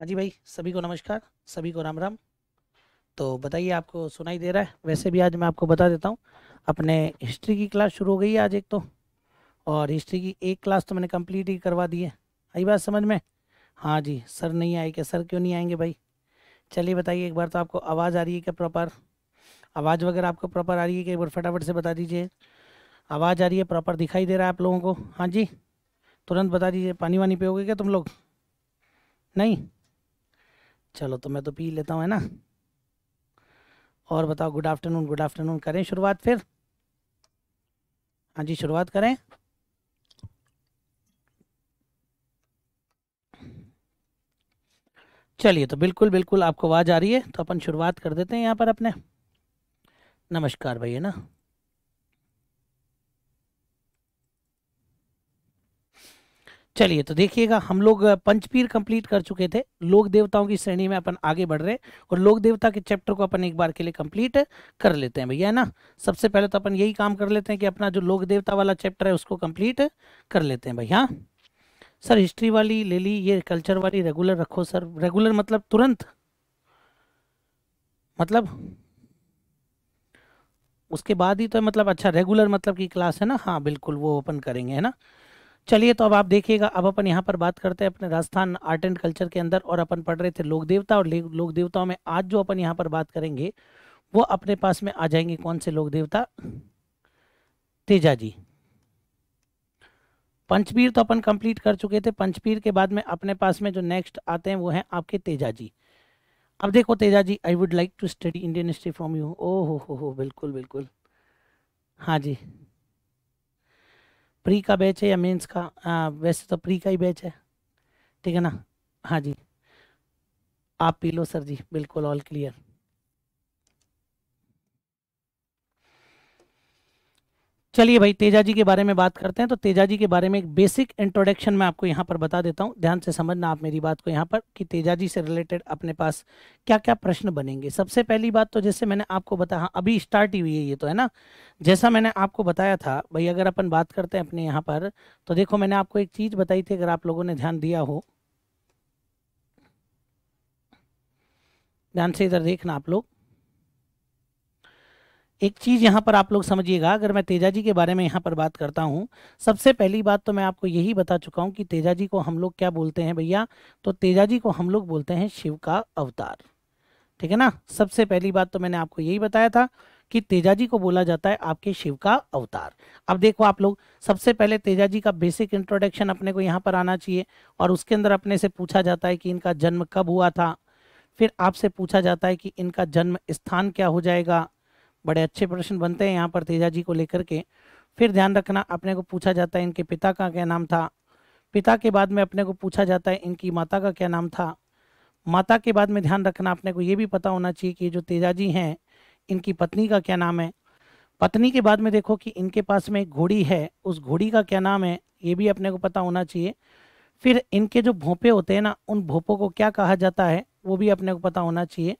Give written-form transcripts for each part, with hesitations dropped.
हाँ जी भाई, सभी को नमस्कार। सभी को राम राम। तो बताइए, आपको सुनाई दे रहा है? वैसे भी आज मैं आपको बता देता हूँ, अपने हिस्ट्री की क्लास शुरू हो गई है आज एक तो। और हिस्ट्री की एक क्लास तो मैंने कंप्लीट ही करवा दी है। आई बात समझ में? हाँ जी, सर नहीं आए क्या? सर क्यों नहीं आएंगे भाई? चलिए बताइए, एक बार तो आपको आवाज़ आ रही है क्या प्रॉपर? आवाज़ वगैरह आपको प्रॉपर आ रही है कि? एक बार फटाफट से बता दीजिए। आवाज़ आ रही है, प्रॉपर दिखाई दे रहा है आप लोगों को? हाँ जी, तुरंत बता दीजिए। पानी वानी पियोगे क्या तुम लोग? नहीं? चलो तो मैं तो पी लेता हूँ, है ना। और बताओ, गुड आफ्टरनून। गुड आफ्टरनून, करें शुरुआत फिर? हाँ जी, शुरुआत करें। चलिए, तो बिल्कुल बिल्कुल आपको आवाज़ आ रही है तो अपन शुरुआत कर देते हैं यहाँ पर अपने। नमस्कार भाई, है ना। चलिए तो देखिएगा, हम लोग पंचपीर कंप्लीट कर चुके थे। लोक देवताओं की श्रेणी में अपन आगे बढ़ रहे हैं। और लोक देवता के चैप्टर को अपन एक बार के लिए कंप्लीट कर लेते हैं भैया, है ना। सबसे पहले तो अपन यही काम कर लेते हैं कि अपना जो लोक देवता वाला चैप्टर है उसको कंप्लीट कर लेते हैं भैया। सर हिस्ट्री वाली ले ली, ये कल्चर वाली रेगुलर रखो सर। रेगुलर मतलब तुरंत? मतलब उसके बाद ही तो है मतलब? अच्छा, रेगुलर मतलब की क्लास है ना। हाँ बिल्कुल, वो ओपन करेंगे, है ना। चलिए तो अब आप देखिएगा, अब अपन यहाँ पर बात करते हैं अपने राजस्थान आर्ट एंड कल्चर के अंदर। और अपन पढ़ रहे थे लोक देवता, और लोक देवताओं में आज जो अपन यहाँ पर बात करेंगे वो अपने पास में आ जाएंगे कौन से लोक देवता? तेजा जी। पंचपीर तो अपन कंप्लीट कर चुके थे। पंचपीर के बाद में अपने पास में जो नेक्स्ट आते हैं वो हैं आपके तेजा जी। अब देखो Teja ji, I would like to study Indian history from you. ओ हो, बिल्कुल बिल्कुल। हाँ जी। प्री का बैच है या मेंस का? वैसे तो प्री का ही बैच है। ठीक है ना। हाँ जी। आप पी लो सर जी, बिल्कुल ऑल क्लियर। चलिए भाई, तेजा जी के बारे में बात करते हैं। तो तेजा जी के बारे में एक बेसिक इंट्रोडक्शन मैं आपको यहाँ पर बता देता हूँ। ध्यान से समझना आप मेरी बात को यहाँ पर, कि तेजा जी से रिलेटेड अपने पास क्या क्या प्रश्न बनेंगे। सबसे पहली बात तो जैसे मैंने आपको बताया, हाँ, अभी स्टार्ट ही हुई है ये तो, है ना। जैसा मैंने आपको बताया था भाई, अगर अपन बात करते हैं अपने यहाँ पर, तो देखो मैंने आपको एक चीज़ बताई थी, अगर आप लोगों ने ध्यान दिया हो। ध्यान से इधर देखना आप लोग। एक चीज यहाँ पर आप लोग समझिएगा, अगर मैं तेजा जी के बारे में यहाँ पर बात करता हूँ। सबसे पहली बात तो मैं आपको यही बता चुका हूँ कि तेजा जी को हम लोग क्या बोलते हैं भैया? तो तेजा जी को हम लोग बोलते हैं शिव का अवतार। ठीक है ना। सबसे पहली बात तो मैंने आपको यही बताया था कि तेजा जी को बोला जाता है आपके शिव का अवतार। अब देखो आप लोग, सबसे पहले तेजा जी का बेसिक इंट्रोडक्शन अपने को यहाँ पर आना चाहिए। और उसके अंदर अपने से पूछा जाता है कि इनका जन्म कब हुआ था। फिर आपसे पूछा जाता है कि इनका जन्म स्थान क्या हो जाएगा। बड़े अच्छे प्रश्न बनते हैं यहाँ पर तेजा जी को लेकर के। फिर ध्यान रखना, अपने को पूछा जाता है इनके पिता का क्या नाम था। पिता के बाद में अपने को पूछा जाता है इनकी माता का क्या नाम था। माता के बाद में ध्यान रखना, अपने को ये भी पता होना चाहिए कि जो तेजा जी हैं इनकी पत्नी का क्या नाम है। पत्नी के बाद में देखो कि इनके पास में एक घोड़ी है, उस घोड़ी का क्या नाम है, ये भी अपने को पता होना चाहिए। फिर इनके जो भोंपे होते हैं ना, उन भोपों को क्या कहा जाता है, वो भी अपने को पता होना चाहिए।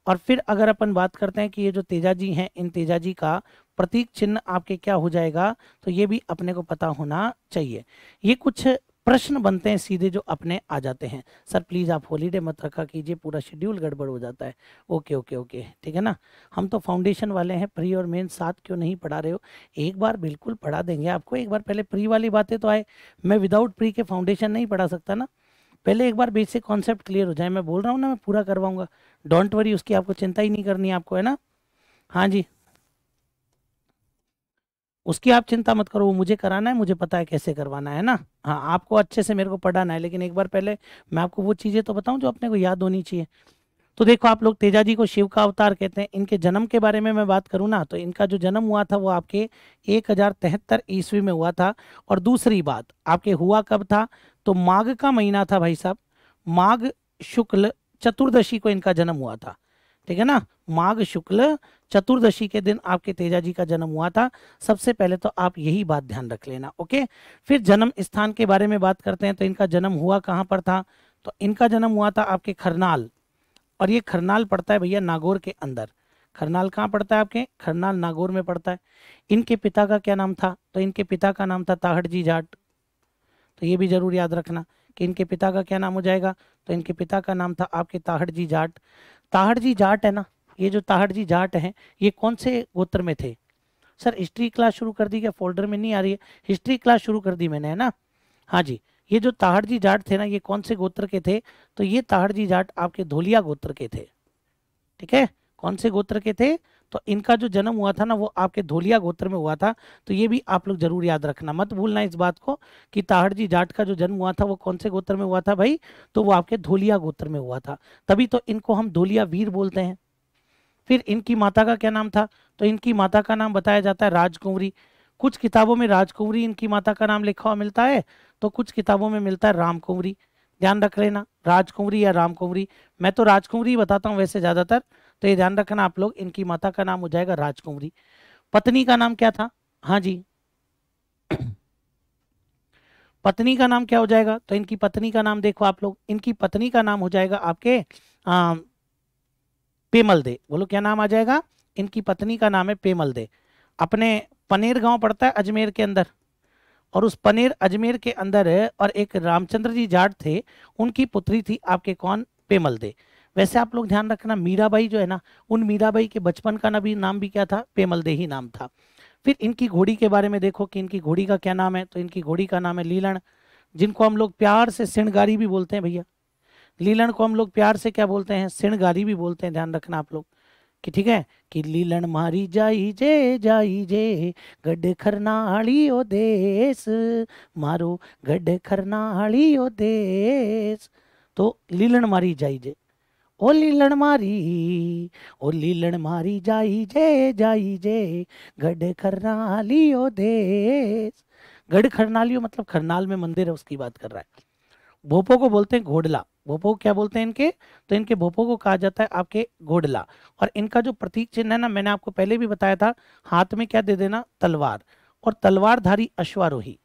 और फिर अगर अपन बात करते हैं कि ये जो तेजा जी हैं, इन तेजा जी का प्रतीक चिन्ह आपके क्या हो जाएगा, तो ये भी अपने को पता होना चाहिए। ये कुछ प्रश्न बनते हैं सीधे जो अपने आ जाते हैं। सर प्लीज़ आप हॉलीडे मत रखा कीजिए, पूरा शेड्यूल गड़बड़ हो जाता है। ओके ओके ओके, ठीक है ना। हम तो फाउंडेशन वाले हैं, प्री और मेन साथ क्यों नहीं पढ़ा रहे हो? एक बार बिल्कुल पढ़ा देंगे आपको, एक बार पहले प्री वाली बातें तो आए। मैं विदाउट प्री के फाउंडेशन नहीं पढ़ा सकता ना। पहले एक बार बेसिक कॉन्सेप्ट क्लियर हो जाए, मैं बोल रहा हूँ ना, मैं पूरा करवाऊंगा। डोंट वरी, उसकी आपको चिंता ही नहीं करनी है आपको, है ना। हाँ जी, उसकी आप चिंता मत करो, वो मुझे कराना है, मुझे पता है कैसे करवाना है ना। हाँ, आपको अच्छे से मेरे को पढ़ाना है, लेकिन एक बार पहले मैं आपको वो चीज़ें तो बताऊं जो अपने को याद होनी चाहिए। तो देखो आप लोग, तेजा जी को शिव का अवतार कहते हैं। इनके जन्म के बारे में मैं बात करूं ना, तो इनका जो जन्म हुआ था वो आपके 1073 में हुआ था। और दूसरी बात, आपके हुआ कब था? तो माघ का महीना था भाई साहब। माघ शुक्ल चतुर्दशी को इनका जन्म हुआ था। ठीक है ना। माघ शुक्ल चतुर्दशी के दिन आपके तेजा जी का जन्म हुआ था। सबसे पहले तो आप यही बात ध्यान रख लेना, ओके। फिर जन्म स्थान के बारे में बात करते हैं, तो इनका जन्म हुआ कहाँ पर था? तो इनका जन्म हुआ था आपके खरनाल। और ये खरनाल पड़ता है भैया नागौर के अंदर। खरनाल कहाँ पड़ता है? आपके खरनाल नागौर में पड़ता है। इनके पिता का क्या नाम था? तो इनके पिता का नाम था ताहड़ जी जाट। तो ये भी जरूर याद रखना। कि इनके पिता का क्या नाम हो जाएगा, तो इनके पिता का नाम था आपके ताहड़जी जाट। ताहड़जी जाट है ना, ये जो ताहड़जी जाट हैं ये कौन से गोत्र में थे? सर हिस्ट्री क्लास शुरू कर दी क्या? फोल्डर में नहीं आ रही है, हिस्ट्री क्लास शुरू कर दी मैंने, है ना? हाँ जी, ये जो ताहड़जी जाट थे ना ये कौन से गोत्र के थे? तो ये ताहड़जी जाट आपके धोलिया गोत्र के थे। ठीक है, कौन से गोत्र के थे? तो इनका जो जन्म हुआ था ना वो आपके धोलिया गोत्र में हुआ था। तो ये भी आप लोग जरूर याद रखना, मत भूलना इस बात को कि ताहड़जी जाट का जो जन्म हुआ था वो कौन से गोत्र में हुआ था भाई? तो वो आपके धोलिया गोत्र में हुआ था, तभी तो इनको हम धोलिया वीर बोलते हैं। फिर इनकी माता का क्या नाम था? तो इनकी माता का नाम बताया जाता है राजकुंवरी। कुछ किताबों में राजकुंवरी इनकी माता का नाम लिखा हुआ मिलता है, तो कुछ किताबों में मिलता है रामकुंवरी। ध्यान रख लेना, राजकुंवरी या रामकुंवरी। मैं तो राजकुंवरी बताता हूँ वैसे ज्यादातर, तो ये ध्यान रखना आप लोग, इनकी माता का नाम हो जाएगा राजकुंवरी। पत्नी का नाम क्या था? हाँ जी, पत्नी का नाम क्या हो जाएगा? तो इनकी पत्नी का नाम देखो आप लोग, इनकी पत्नी का नाम हो जाएगा आपके पेमल दे। बोलो क्या नाम आ जाएगा? इनकी पत्नी का नाम है पेमल दे। अपने पनेर गांव पड़ता है अजमेर के अंदर, और उस पनेर अजमेर के अंदर है, और एक रामचंद्र जी जाट थे, उनकी पुत्री थी आपके कौन? पेमल दे। वैसे आप लोग ध्यान रखना मीराबाई जो है ना, उन मीराबाई के बचपन का नाम भी क्या था? पेमल दे ही नाम था। फिर इनकी घोड़ी के बारे में देखो कि इनकी घोड़ी का क्या नाम है? तो इनकी घोड़ी का नाम है लीलन, जिनको हम लोग प्यार से सिणगारी भी बोलते हैं भैया। लीलन को हम लोग प्यार से क्या बोलते हैं? सिणगारी भी बोलते हैं, ध्यान रखना आप लोग कि ठीक है, कि लीलन मारी जाई जे गड्ढे खरनाली ओ देश, मारो गड्ढे खरनाली ओ देश। तो लीलन मारी जाई जे, ओ लीलन मारी, ओ लीलन मारी जाई जे गड्ढे खरनाली ओ देश। गढ़ खरनालियो मतलब खरनाल में मंदिर है उसकी बात कर रहा है। भोपो को बोलते हैं घोड़ला। भोपो को क्या बोलते हैं इनके? तो इनके भोपो को कहा जाता है आपके घोड़ला। और इनका जो प्रतीक चिन्ह है ना, मैंने आपको पहले भी बताया था, हाथ में क्या दे देना? तलवार, और तलवारधारी अश्वारोही।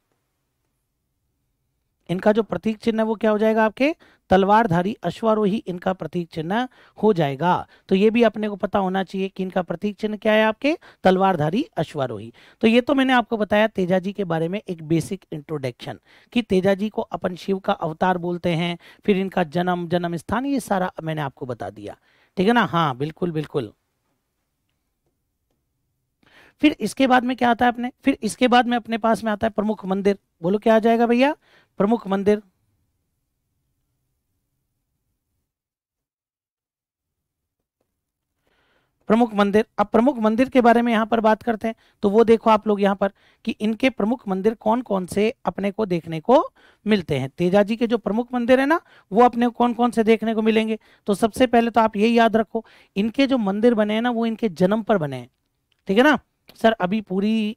इनका जो प्रतीक चिन्ह है वो क्या हो जाएगा आपके? तलवारधारी अश्वारोही इनका प्रतीक चिन्ह हो जाएगा। तो ये भी अपने को पता होना चाहिए कि इनका प्रतीक चिन्ह क्या है आपके? तलवारधारी अश्वारोही। तो ये तो मैंने आपको बताया तेजाजी के बारे में एक बेसिक इंट्रोडक्शन, कि तेजाजी को अपन शिव का अवतार बोलते हैं। फिर इनका जन्म स्थान ये सारा मैंने आपको बता दिया, ठीक है ना? हाँ बिल्कुल बिल्कुल। फिर इसके बाद में क्या आता है अपने? फिर इसके बाद में अपने पास में आता है प्रमुख मंदिर। बोलो क्या आ जाएगा भैया? प्रमुख मंदिर। प्रमुख मंदिर, अब प्रमुख मंदिर के बारे में यहाँ पर बात करते हैं। तो वो देखो आप लोग यहाँ पर कि इनके प्रमुख मंदिर कौन कौन से अपने को देखने को मिलते हैं। तेजाजी के जो प्रमुख मंदिर है ना, वो अपने को कौन कौन से देखने को मिलेंगे? तो सबसे पहले तो आप यही याद रखो, इनके जो मंदिर बने हैं ना वो इनके जन्म पर बने हैं, ठीक है ना? सर अभी पूरी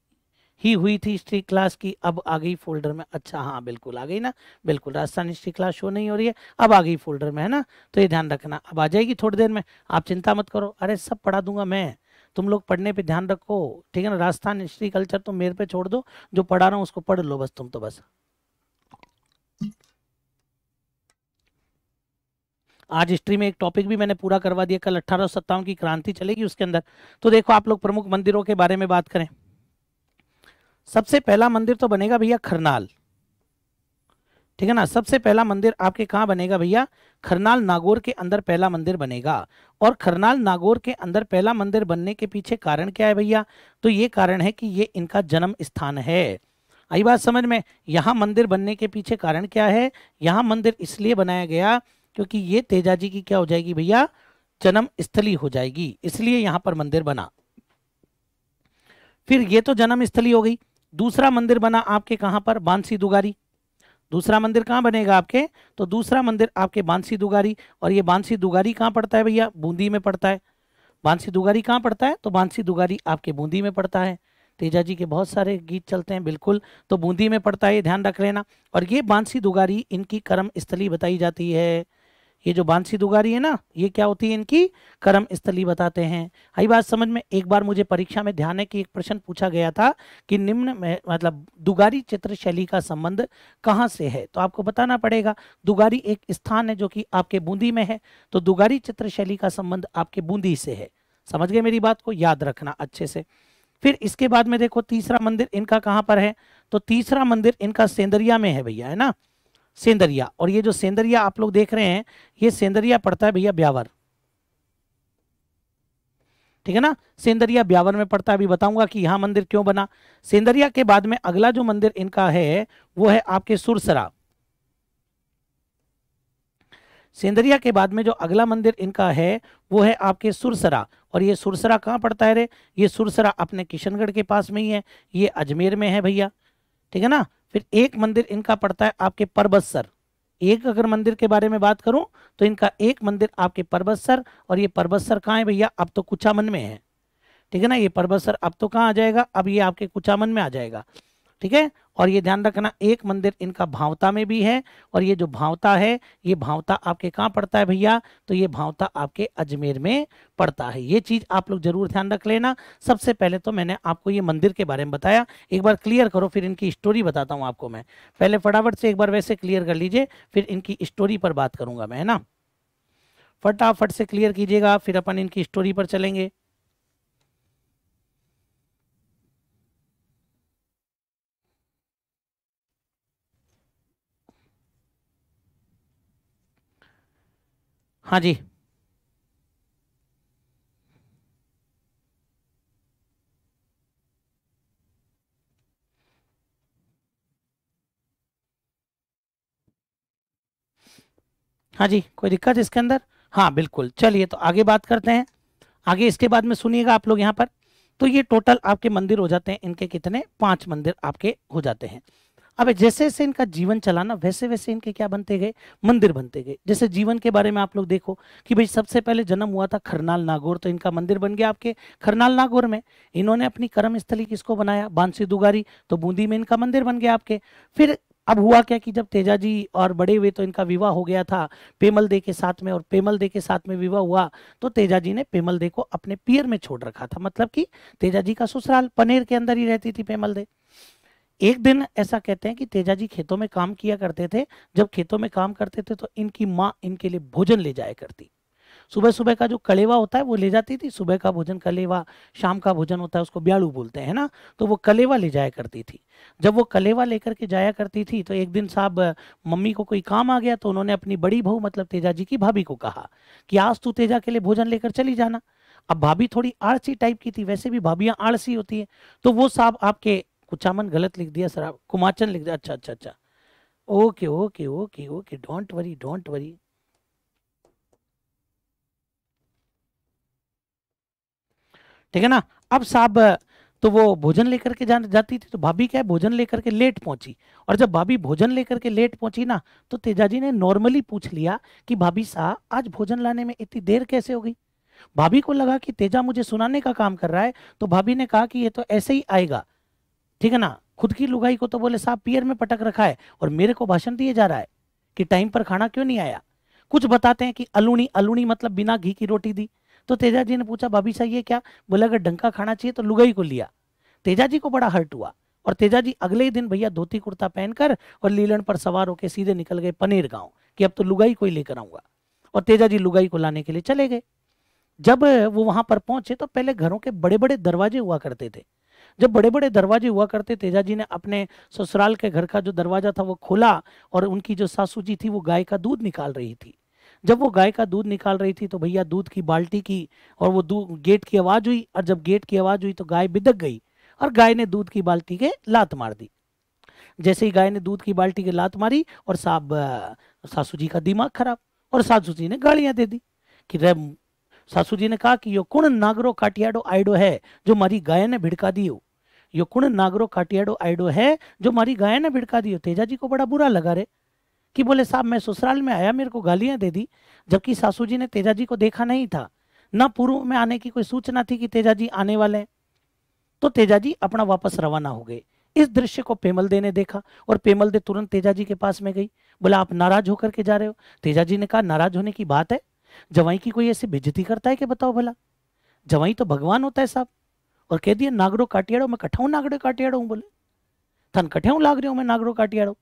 ही हुई थी हिस्ट्री क्लास की, अब आ गई फोल्डर में। अच्छा हाँ बिल्कुल आ गई ना, बिल्कुल। राजस्थान हिस्ट्री क्लास शो नहीं हो रही है, अब आ गई फोल्डर में, है ना? तो ये ध्यान रखना, अब आ जाएगी थोड़ी देर में, आप चिंता मत करो। अरे सब पढ़ा दूंगा मैं, तुम लोग पढ़ने पे ध्यान रखो, ठीक है ना? राजस्थान हिस्ट्री कल्चर तुम मेरे पे छोड़ दो, जो पढ़ा रहा हूँ उसको पढ़ लो बस तुम तो बस। आज हिस्ट्री में एक टॉपिक भी मैंने पूरा करवा दिया, कल 1857 की क्रांति चलेगी उसके अंदर। तो देखो आप लोग प्रमुख मंदिरों के बारे में बात करें, सबसे पहला मंदिर तो बनेगा भैया खरनाल, ठीक है ना? सबसे पहला मंदिर आपके कहाँ बनेगा भैया? खरनाल नागौर के अंदर पहला मंदिर बनेगा। और खरनाल नागौर के अंदर पहला मंदिर बनने के पीछे कारण क्या है भैया? तो ये कारण है कि ये इनका जन्म स्थान है। आई बात समझ में? यहाँ मंदिर बनने के पीछे कारण क्या है? यहाँ मंदिर इसलिए बनाया गया क्योंकि ये तेजाजी की क्या हो जाएगी भैया? जन्म स्थली हो जाएगी, इसलिए यहाँ पर मंदिर बना। फिर ये तो जन्म स्थली हो गई। दूसरा मंदिर बना आपके कहाँ पर? बांसी दुगारी। दूसरा मंदिर कहाँ बनेगा आपके? तो दूसरा मंदिर आपके बांसी दुगारी। और ये बांसी दुगारी कहाँ पड़ता है भैया? बूंदी में पड़ता है। बांसी दुगारी कहाँ पड़ता है? तो बांसी दुगारी आपके बूंदी में पड़ता है। तेजाजी के बहुत सारे गीत चलते हैं, बिल्कुल। तो बूंदी में पड़ता है, ये ध्यान रख लेना। और ये बांसी दुगारी इनकी कर्म स्थली बताई जाती है। ये जो बांसी दुगारी है ना, ये क्या होती है? इनकी कर्म स्थली बताते हैं। आई बात समझ में? एक बार मुझे परीक्षा में ध्यान है कि एक प्रश्न पूछा गया था कि निम्न में मतलब दुगारी चित्र शैली का संबंध कहाँ से है? तो आपको बताना पड़ेगा। दुगारी एक स्थान है जो कि आपके बूंदी में है, तो दुगारी चित्र शैली का संबंध आपके बूंदी से है। समझ गए मेरी बात को? याद रखना अच्छे से। फिर इसके बाद में देखो तीसरा मंदिर इनका कहाँ पर है? तो तीसरा मंदिर इनका सेंदरिया में है भैया, है ना? सेंदरिया। और ये जो सेंदरिया आप लोग देख रहे हैं, ये सेंदरिया पड़ता है भैया ब्यावर, ठीक है ना। सेंदरिया ब्यावर में पड़ता है। अभी बताऊंगा कि यहां मंदिर क्यों बना। सेंदरिया के बाद में अगला जो मंदिर इनका है वो है आपके सुरसरा। सेंदरिया के बाद में जो अगला मंदिर इनका है वो है आपके सुरसरा। और ये सुरसरा कहाँ पड़ता है रे? ये सुरसरा अपने किशनगढ़ के पास में ही है, ये अजमेर में है भैया, ठीक है ना। फिर एक मंदिर इनका पड़ता है आपके परबतसर। एक अगर मंदिर के बारे में बात करूं तो इनका एक मंदिर आपके परबतसर। और ये परबतसर कहाँ है भैया? अब तो कुचामन में है, ठीक है ना। ये परबतसर अब तो कहाँ आ जाएगा? अब ये आपके कुचामन में आ जाएगा, ठीक है। और ये ध्यान रखना एक मंदिर इनका भावता में भी है। और ये जो भावता है, ये भावता आपके कहाँ पड़ता है भैया? तो ये भावता आपके अजमेर में पड़ता है। ये चीज आप लोग जरूर ध्यान रख लेना। सबसे पहले तो मैंने आपको ये मंदिर के बारे में बताया, एक बार क्लियर करो, फिर इनकी स्टोरी बताता हूँ आपको मैं। पहले फटाफट से एक बार वैसे क्लियर कर लीजिए, फिर इनकी स्टोरी पर बात करूंगा मैं, है ना। फटाफट से क्लियर कीजिएगा, फिर अपन इनकी स्टोरी पर चलेंगे। हाँ जी। हाँ जी, कोई दिक्कत इसके अंदर? हाँ बिल्कुल, चलिए तो आगे बात करते हैं। आगे इसके बाद में सुनिएगा आप लोग यहाँ पर। तो ये टोटल आपके मंदिर हो जाते हैं इनके कितने? 5 मंदिर आपके हो जाते हैं। अब जैसे जैसे इनका जीवन चला ना, वैसे वैसे इनके क्या बनते गए? मंदिर बनते गए। जैसे जीवन के बारे में आप लोग देखो कि भाई सबसे पहले जन्म हुआ था खरनाल नागौर, तो इनका मंदिर बन गया आपके खरनाल नागौर में। इन्होंने अपनी कर्म स्थली किसको बनाया? बांसी दुगारी, तो बूंदी में इनका मंदिर बन गया आपके। फिर अब हुआ क्या कि जब तेजा जी और बड़े हुए तो इनका विवाह हो गया था पेमल दे के साथ में, और पेमल दे के साथ में विवाह हुआ तो तेजा जी ने पेमल दे को अपने पियर में छोड़ रखा था। मतलब कि तेजा जी का ससुराल पनेर के अंदर ही रहती थी पेमल दे। एक दिन ऐसा कहते हैं कि तेजा जी खेतों में काम किया करते थे। जब खेतों में काम करते थे तो इनकी माँ इनके लिए भोजन ले जाया करती। सुबह सुबह का जो कलेवा होता है वो ले जाती थी, सुबह का भोजन कलेवा, शाम का भोजन होता है उसको ब्याड़ू बोलते हैं ना, तो वो कलेवा ले जाया करती थी। जब वो कलेवा लेकर के जाया करती थी तो एक दिन साहब मम्मी को कोई काम आ गया, तो उन्होंने अपनी बड़ी बहू मतलब तेजा जी की भाभी को कहा कि आज तू तेजा के लिए भोजन लेकर चली जाना। अब भाभी थोड़ी आलसी टाइप की थी, वैसे भी भाभियां आलसी होती है। तो वो साहब आपके कुचामन गलत लिख दिया सर, आप कुमाचन लिख दिया। अच्छा अच्छा अच्छा, okay okay okay okay, don't worry don't worry. ठीक है ना। अब साहब तो वो भोजन लेकर के जाती थी, तो भाभी क्या है भोजन लेकर के लेट पहुंची। और जब भाभी भोजन लेकर के लेट पहुंची ना, तो तेजा जी ने नॉर्मली पूछ लिया कि भाभी साहब आज भोजन लाने में इतनी देर कैसे हो गई। भाभी को लगा कि तेजा मुझे सुनाने का काम कर रहा है, तो भाभी ने कहा कि ये तो ऐसे ही आएगा, ठीक है ना। खुद की लुगाई को तो बोले साहब पियर में पटक रखा है और मेरे को भाषण दिए जा रहा है कि टाइम पर खाना क्यों नहीं आया। कुछ बताते हैं कि अलूणी, अलूणी मतलब बिना घी की रोटी दी। तो तेजा जी ने पूछा भाभी साहब ये क्या? बोले अगर डंका खाना चाहिए तो लुगाई को लिया। तेजा जी को बड़ा हर्ट हुआ, और तेजा जी अगले ही दिन भैया धोती कुर्ता पहनकर और लीलन पर सवार होकर सीधे निकल गए पनेर गांव कि अब तो लुगाई को ही लेकर आऊंगा। और तेजा जी लुगाई को लाने के लिए चले गए। जब वो वहां पर पहुंचे तो पहले घरों के बड़े बड़े दरवाजे हुआ करते थे। जब बड़े बड़े दरवाजे हुआ करते, तेजा जी ने अपने ससुराल के घर का जो दरवाजा था वो खोला, और उनकी जो सासू जी थी वो गाय का दूध निकाल रही थी। जब वो गाय का दूध निकाल रही थी तो भैया दूध की बाल्टी की और वो दूध गेट की आवाज हुई, और जब गेट की आवाज हुई तो गाय बिदक गई और गाय ने दूध की बाल्टी के लात मार दी। जैसे ही गाय ने दूध की बाल्टी के लात मारी और साहब सासू जी का दिमाग खराब, और सासू जी ने गालियां दे दी कि रे, सासू जी ने कहा कि यो कुण नागरो काटियाडो आइडो है जो मारी गाय ने भिड़का दियो। यो कुण नागरो काटियाडो आइडो है जो मारी गाय ने भिड़का दियो। तेजा जी को बड़ा बुरा लगा रे, कि बोले साहब मैं ससुराल में आया मेरे को गालियां दे दी, जबकि सासू जी ने तेजा जी को देखा नहीं था, ना पूर्व में आने की कोई सूचना थी कि तेजा जी आने वाले हैं। तो तेजा जी अपना वापस रवाना हो गए। इस दृश्य को पेमल दे ने देखा, और पेमल दे तुरंत तेजा जी के पास में गई। बोला आप नाराज होकर के जा रहे हो? तेजा जी ने कहा नाराज होने की बात है? जवाई की कोई ऐसी बेइज्जती करता है कि बताओ भला? जवाई तो भगवान होता है साहब। और कह दिया नागरो काटियाड़ो, मैं कठाऊं नागरो काटियाड़ो हूं। बोले थन कठाऊं लाग रही हूं मैं नागरो काटियाड़ो।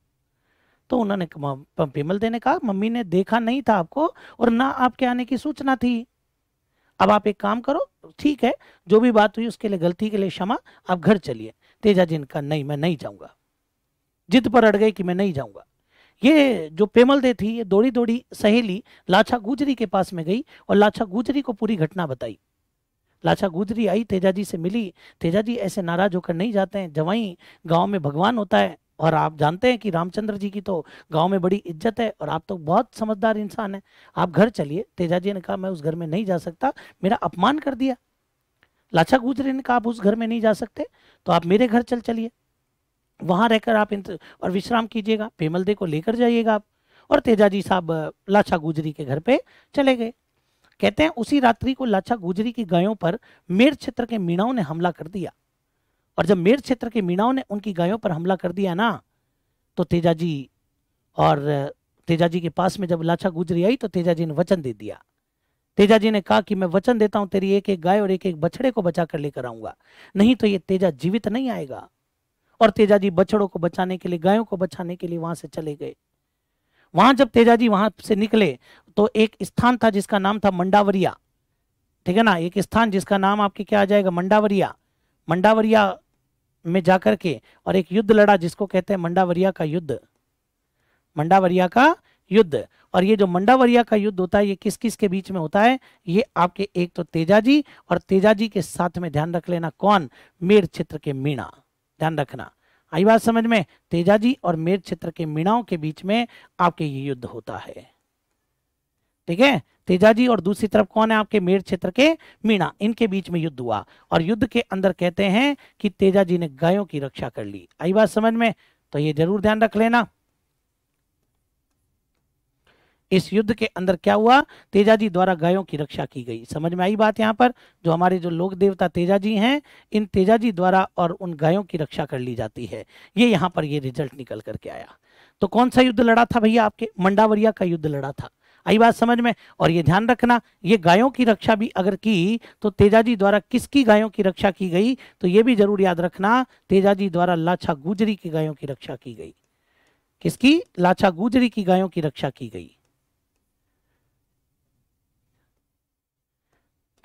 तो उन्होंने पेमल दे ने कहा मम्मी ने देखा नहीं था आपको, और ना आपके आने की सूचना थी। अब आप एक काम करो, ठीक है जो भी बात हुई उसके लिए, गलती के लिए क्षमा, आप घर चलिए। तेजा जी ने कहा नहीं मैं नहीं जाऊंगा, जिद पर अड़ गए कि मैं नहीं जाऊंगा। ये जो पेमलदे थी, ये दौड़ी दौड़ी सहेली लाछा गुजरी के पास में गई और लाछा गुजरी को पूरी घटना बताई। लाछा गुजरी आई, तेजाजी से मिली। तेजाजी ऐसे नाराज होकर नहीं जाते हैं, जवाई गांव में भगवान होता है, और आप जानते हैं कि रामचंद्र जी की तो गांव में बड़ी इज्जत है, और आप तो बहुत समझदार इंसान हैं, आप घर चलिए। तेजाजी ने कहा मैं उस घर में नहीं जा सकता, मेरा अपमान कर दिया। लाछा गुजरी ने कहा आप उस घर में नहीं जा सकते तो आप मेरे घर चलिए, वहां रहकर आप और विश्राम कीजिएगा, पेमलदे को लेकर जाइएगा आप। और तेजाजी साहब लाछा गुजरी के घर पे चले गए। कहते हैं उसी रात्रि को लाछा गुजरी की गायों पर मेर क्षेत्र के मीणाओं ने हमला कर दिया, और जब मेर क्षेत्र के मीणाओं ने उनकी गायों पर हमला कर दिया ना, तो तेजाजी के पास में जब लाछा गुजरी आई तो तेजाजी ने वचन दे दिया। तेजाजी ने कहा कि मैं वचन देता हूं तेरी एक एक गाय और एक एक बछड़े को बचा कर लेकर आऊंगा, नहीं तो ये तेजा जीवित नहीं आएगा। और तेजाजी बछड़ों को बचाने के लिए, गायों को बचाने के लिए वहां से चले गए। वहां जब तेजाजी वहां से निकले तो एक स्थान था जिसका नाम था मंडावरिया, ठीक है ना, एक स्थान जिसका नाम आपके क्या आ जाएगा, मंडावरिया। मंडावरिया में जाकर के और एक युद्ध लड़ा जिसको कहते हैं मंडावरिया का युद्ध, मंडावरिया का युद्ध। और ये जो मंडावरिया का युद्ध होता है ये किस किस के बीच में होता है, ये आपके एक तो तेजाजी और तेजाजी के साथ में ध्यान रख लेना कौन, मेर क्षेत्र के मीणा, ध्यान रखना। आई बात समझ में, तेजाजी और मेर क्षेत्र के मीणाओं के बीच में आपके ये युद्ध होता है, ठीक है। तेजाजी और दूसरी तरफ कौन है आपके, मेर क्षेत्र के मीणा, इनके बीच में युद्ध हुआ। और युद्ध के अंदर कहते हैं कि तेजाजी ने गायों की रक्षा कर ली। आई बात समझ में, तो ये जरूर ध्यान रख लेना। इस युद्ध के अंदर क्या हुआ, तेजाजी द्वारा गायों की रक्षा की गई। समझ में आई बात, यहाँ पर जो हमारे जो लोक देवता तेजाजी हैं, इन तेजाजी द्वारा और उन गायों की रक्षा कर ली जाती है। ये यहाँ पर ये रिजल्ट निकल करके आया। तो कौन सा युद्ध लड़ा था भैया, आपके मंडावरिया का युद्ध लड़ा था। आई बात समझ में। और ये ध्यान रखना, ये गायों की रक्षा भी अगर की तो तेजाजी द्वारा किसकी गायों की रक्षा की गई, तो ये भी जरूर याद रखना, तेजाजी द्वारा लाछा गुजरी की गायों की रक्षा की गई। किसकी, लाछा गुजरी की गायों की रक्षा की गई।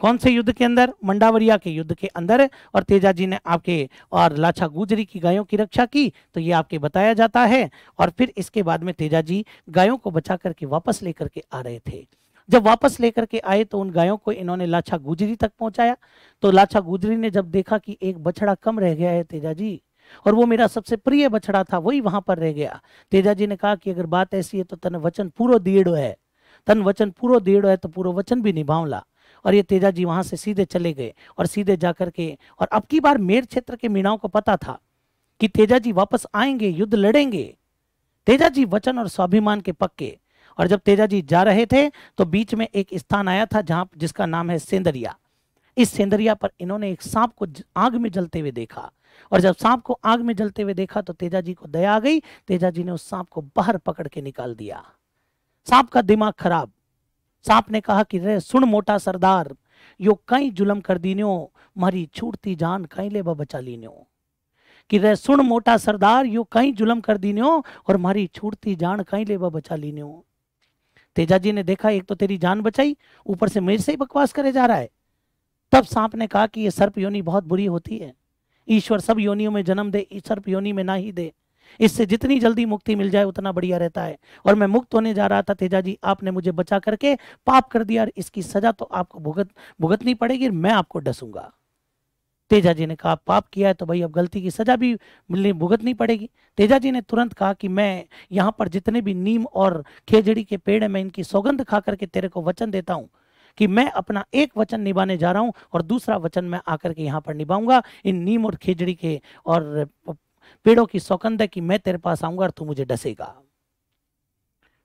कौन से युद्ध के अंदर, मंडावरिया के युद्ध के अंदर। और तेजाजी ने आपके और लाछा गुजरी की गायों की रक्षा की, तो ये आपके बताया जाता है। और फिर इसके बाद में तेजाजी गायों को बचा करके वापस लेकर के आ रहे थे। जब वापस लेकर के आए तो उन गायों को इन्होंने लाछा गुजरी तक पहुंचाया। तो लाछा गुजरी ने जब देखा कि एक बछड़ा कम रह गया है तेजाजी, और वो मेरा सबसे प्रिय बछड़ा था, वही वहां पर रह गया। तेजाजी ने कहा कि अगर बात ऐसी है तो तन वचन पूरो दिएड़ो है, तन वचन पूरो दिएड़ो है तो पूरा वचन भी निभाऊंला। और ये तेजाजी वहां से सीधे चले गए और सीधे जाकर के, और अब की बार मेर क्षेत्र के मीणाओं को पता था कि तेजाजी वापस आएंगे, युद्ध लड़ेंगे। तेजाजी वचन और स्वाभिमान के पक्के। और जब तेजाजी जा रहे थे तो बीच में एक स्थान आया था जहां जिसका नाम है सेंदरिया। इस सेंदरिया पर इन्होंने एक सांप को आग में जलते हुए देखा, और जब सांप को आग में जलते हुए देखा तो तेजाजी को दया आ गई। तेजाजी ने उस सांप को बाहर पकड़ के निकाल दिया। सांप का दिमाग खराब। सांप ने कहा कि रे सुन मोटा सरदार, यो कई जुलम कर दीन्यो, मारी छूटती जान कई ले बचा लीन्यो। कि रे सुन मोटा सरदार, यो कई जुलम कर दीन्यो और मारी छूटती जान कई ले बचा लीन्यो। तेजाजी ने देखा एक तो तेरी जान बचाई, ऊपर से मेरे से ही बकवास करे जा रहा है। तब सांप ने कहा कि ये सर्प योनि बहुत बुरी होती है, ईश्वर सब योनियों में जन्म दे, सर्प योनि में ना ही दे। इससे जितनी जल्दी मुक्ति मिल जाए उतना बढ़िया रहता है। और मैं मुक्त होने जा रहा था तेजाजी, आपने मुझे बचा करके पाप कर दिया, और इसकी सजा तो आपको भुगतनी पड़ेगी, मैं आपको डसूंगा। तेजाजी ने कहा पाप किया है तो भाई अब गलती की सजा भी भुगतनी पड़ेगी। तेजाजी ने तुरंत कहा कि मैं यहाँ पर जितने भी नीम और खेजड़ी के पेड़ है, मैं इनकी सौगंध खा करके तेरे को वचन देता हूँ कि मैं अपना एक वचन निभाने जा रहा हूँ और दूसरा वचन मैं आकर के यहाँ पर निभाऊंगा। इन नीम और खेजड़ी के और पेड़ों की सौगंध है कि मैं तेरे पास आऊंगा और तू मुझे डसेगा।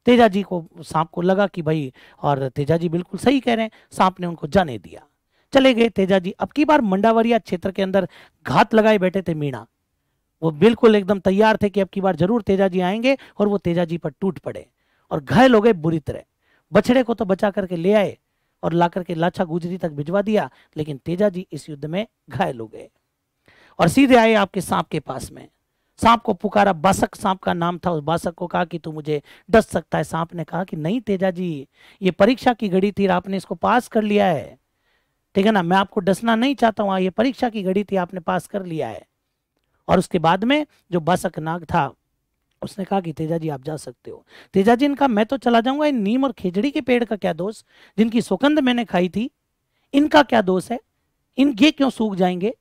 तेजाजी को, सांप को लगा कि भाई, और तेजाजी बिल्कुल सही कह रहे हैं, सांप ने उनको जाने दिया। चले गए तेजाजी। अब की बार मंडावरिया क्षेत्र के अंदर घात लगाए बैठे थे मीणा। वो बिल्कुल एकदम तैयार थे कि अब की बार जरूर तेजाजी आएंगे, और वो तेजाजी पर टूट पड़े और घायल हो गए बुरी तरह। बछड़े को तो बचा करके ले आए और ला करके लाछा गुजरी तक भिजवा दिया, लेकिन तेजाजी इस युद्ध में घायल हो गए और सीधे आए आपके सांप के पास में। सांप को पुकारा, बासक सांप का नाम था। उस बासक को कहा कि तू मुझे डस सकता है। सांप ने कहा कि नहीं तेजाजी, ये परीक्षा की घड़ी थी, आपने इसको पास कर लिया है, ठीक है ना, मैं आपको डसना नहीं चाहता हूं, ये परीक्षा की घड़ी थी, आपने पास कर लिया है। और उसके बाद में जो बासक नाग था उसने कहा कि तेजा जी आप जा सकते हो। तेजा जी ने कहा मैं तो चला जाऊंगा, इन नीम और खेजड़ी के पेड़ का क्या दोष, जिनकी सुगंध मैंने खाई थी, इनका क्या दोष है, ये क्यों सूख जाएंगे।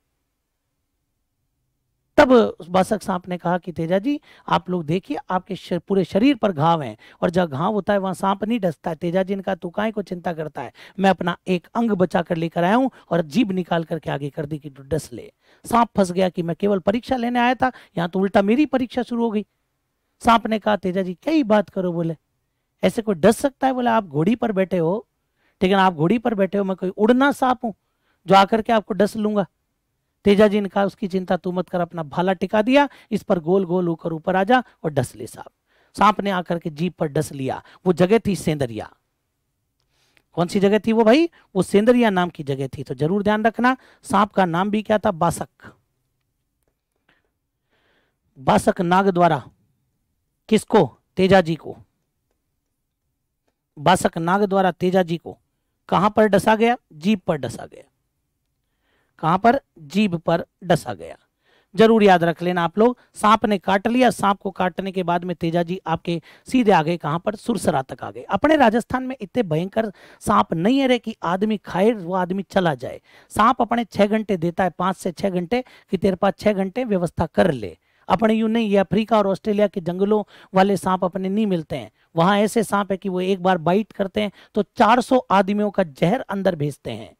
तब उस बासक सांप ने कहा कि तेजा जी आप लोग देखिए, आपके पूरे शरीर पर घाव हैं, और जब घाव होता है वहां सांप नहीं डसता है। तेजा जी ने कहा तू काहे को चिंता करता है, मैं अपना एक अंग बचा कर लेकर आया हूं, और जीभ निकाल करके आगे कर दी कि तू डस ले। सांप फंस गया कि मैं केवल परीक्षा लेने आया था, यहाँ तो उल्टा मेरी परीक्षा शुरू हो गई। सांप ने कहा तेजा जी क्या ही बात करो, बोले ऐसे कोई डस सकता है, बोले आप घोड़ी पर बैठे हो, ठीक है ना, आप घोड़ी पर बैठे हो, मैं कोई उड़ना सांप हूं जो आकर के आपको डस लूंगा। तेजा जी ने कहा उसकी चिंता तू मत कर, अपना भाला टिका दिया, इस पर गोल गोल होकर ऊपर आ जा और डस ले सांप। सांप ने आकर के जीभ पर डस लिया। वो जगह थी सेंदरिया। कौन सी जगह थी वो भाई, वो सेंदरिया नाम की जगह थी। तो जरूर ध्यान रखना, सांप का नाम भी क्या था, बासक। बासक नाग द्वारा किसको, तेजा जी को, बासक नाग द्वारा तेजा जी को कहां पर डसा गया, जीभ पर डसा गया। कहां पर, जीभ पर डसा गया। जरूर याद रख लेना आप लोग। सांप ने काट लिया, सांप को काटने के बाद में तेजा जी आपके सीधे आ गए कहां पर, सुरसरा तक आ गए। अपने राजस्थान में इतने भयंकर सांप नहीं है रे कि आदमी खाए वो आदमी चला जाए। सांप अपने 6 घंटे देता है, 5 से 6 घंटे, कि तेरे पास 6 घंटे व्यवस्था कर ले। अपने यूं नहीं, ये अफ्रीका और ऑस्ट्रेलिया के जंगलों वाले सांप अपने नहीं मिलते हैं। वहां ऐसे सांप है कि वो एक बार बाइट करते हैं तो 400 आदमियों का जहर अंदर भेजते हैं।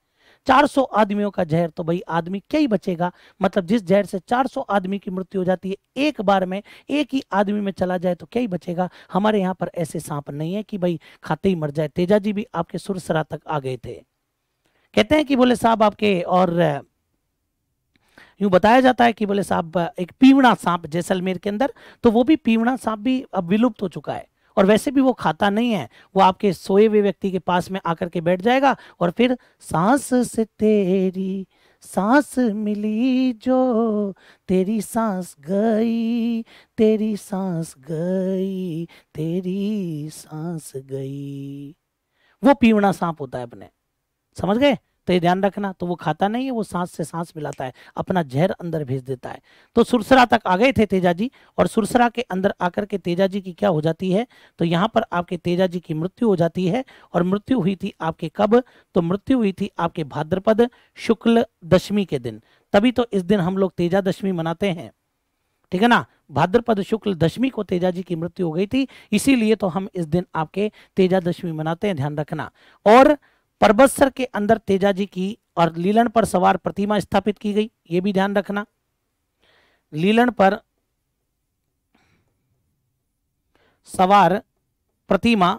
400 आदमियों का जहर, तो भाई आदमी क्या ही बचेगा। मतलब जिस जहर से 400 आदमी की मृत्यु हो जाती है एक बार में, एक ही आदमी में चला जाए तो क्या ही बचेगा। हमारे यहाँ पर ऐसे सांप नहीं है कि भाई खाते ही मर जाए। तेजा जी भी आपके सुरसरा तक आ गए थे। कहते हैं कि बोले साहब आपके, और यूं बताया जाता है कि बोले साहब एक पीवड़ा सांप जैसलमेर के अंदर, तो वो भी पीवड़ा सांप भी अब विलुप्त हो चुका है। और वैसे भी वो खाता नहीं है, वो आपके सोए हुए व्यक्ति के पास में आकर के बैठ जाएगा और फिर सांस से तेरी सांस मिली जो, तेरी सांस गई, तेरी सांस गई, तेरी सांस गई। वो पीवड़ा सांप होता है अपने, समझ गए। तो ये ध्यान रखना। तो वो खाता नहीं है, वो सांस से सांस मिलाता है, अपना जहर अंदर भेज देता है। तो सुरसरा तक आ गए थे तेजा जी, और सुरसरा के अंदर आकर के तेजा जी की क्या हो जाती है, तो यहाँ पर आपके तेजा जी की मृत्यु हो जाती है। और मृत्यु हुई थी आपके कब, तो मृत्यु हुई थी आपके भाद्रपद शुक्ल दशमी के दिन। तभी तो इस दिन हम लोग तेजा दशमी मनाते हैं, ठीक है ना। भाद्रपद शुक्ल दशमी को तेजा जी की मृत्यु हो गई थी, इसीलिए तो हम इस दिन आपके तेजा दशमी मनाते हैं, ध्यान रखना। और परबतसर के अंदर तेजा जी की और लीलन पर सवार प्रतिमा स्थापित की गई, ये भी ध्यान रखना। लीलन पर सवार प्रतिमा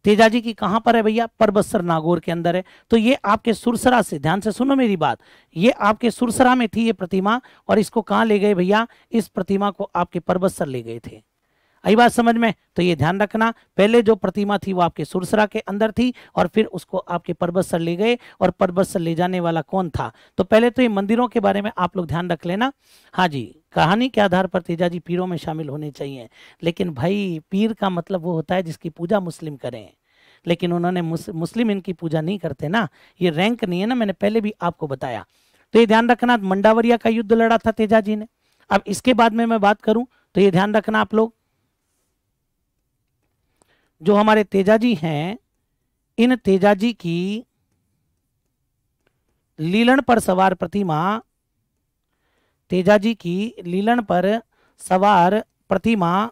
तेजा जी की कहां पर है भैया, परबतसर नागौर के अंदर है। तो ये आपके सुरसरा से, ध्यान से सुनो मेरी बात, ये आपके सुरसरा में थी ये प्रतिमा, और इसको कहां ले गए भैया, इस प्रतिमा को आपके परबतसर ले गए थे। आई बात समझ में। तो ये ध्यान रखना, पहले जो प्रतिमा थी वो आपके सुरसरा के अंदर थी, और फिर उसको आपके परबतसर ले गए। और परबतसर ले जाने वाला कौन था, तो पहले तो ये मंदिरों के बारे में आप लोग ध्यान रख लेना। हाँ जी, कहानी के आधार पर तेजा जी पीरों में शामिल होने चाहिए, लेकिन भाई पीर का मतलब वो होता है जिसकी पूजा मुस्लिम करें, लेकिन उन्होंने मुस्लिम इनकी पूजा नहीं करते ना, ये रैंक नहीं है ना, मैंने पहले भी आपको बताया। तो ये ध्यान रखना, मंडावरिया का युद्ध लड़ा था तेजा जी ने। अब इसके बाद में मैं बात करूं तो ये ध्यान रखना आप लोग, जो हमारे तेजा जी हैं, इन तेजा जी की लीलन पर सवार प्रतिमा, तेजा जी की लीलन पर सवार प्रतिमा,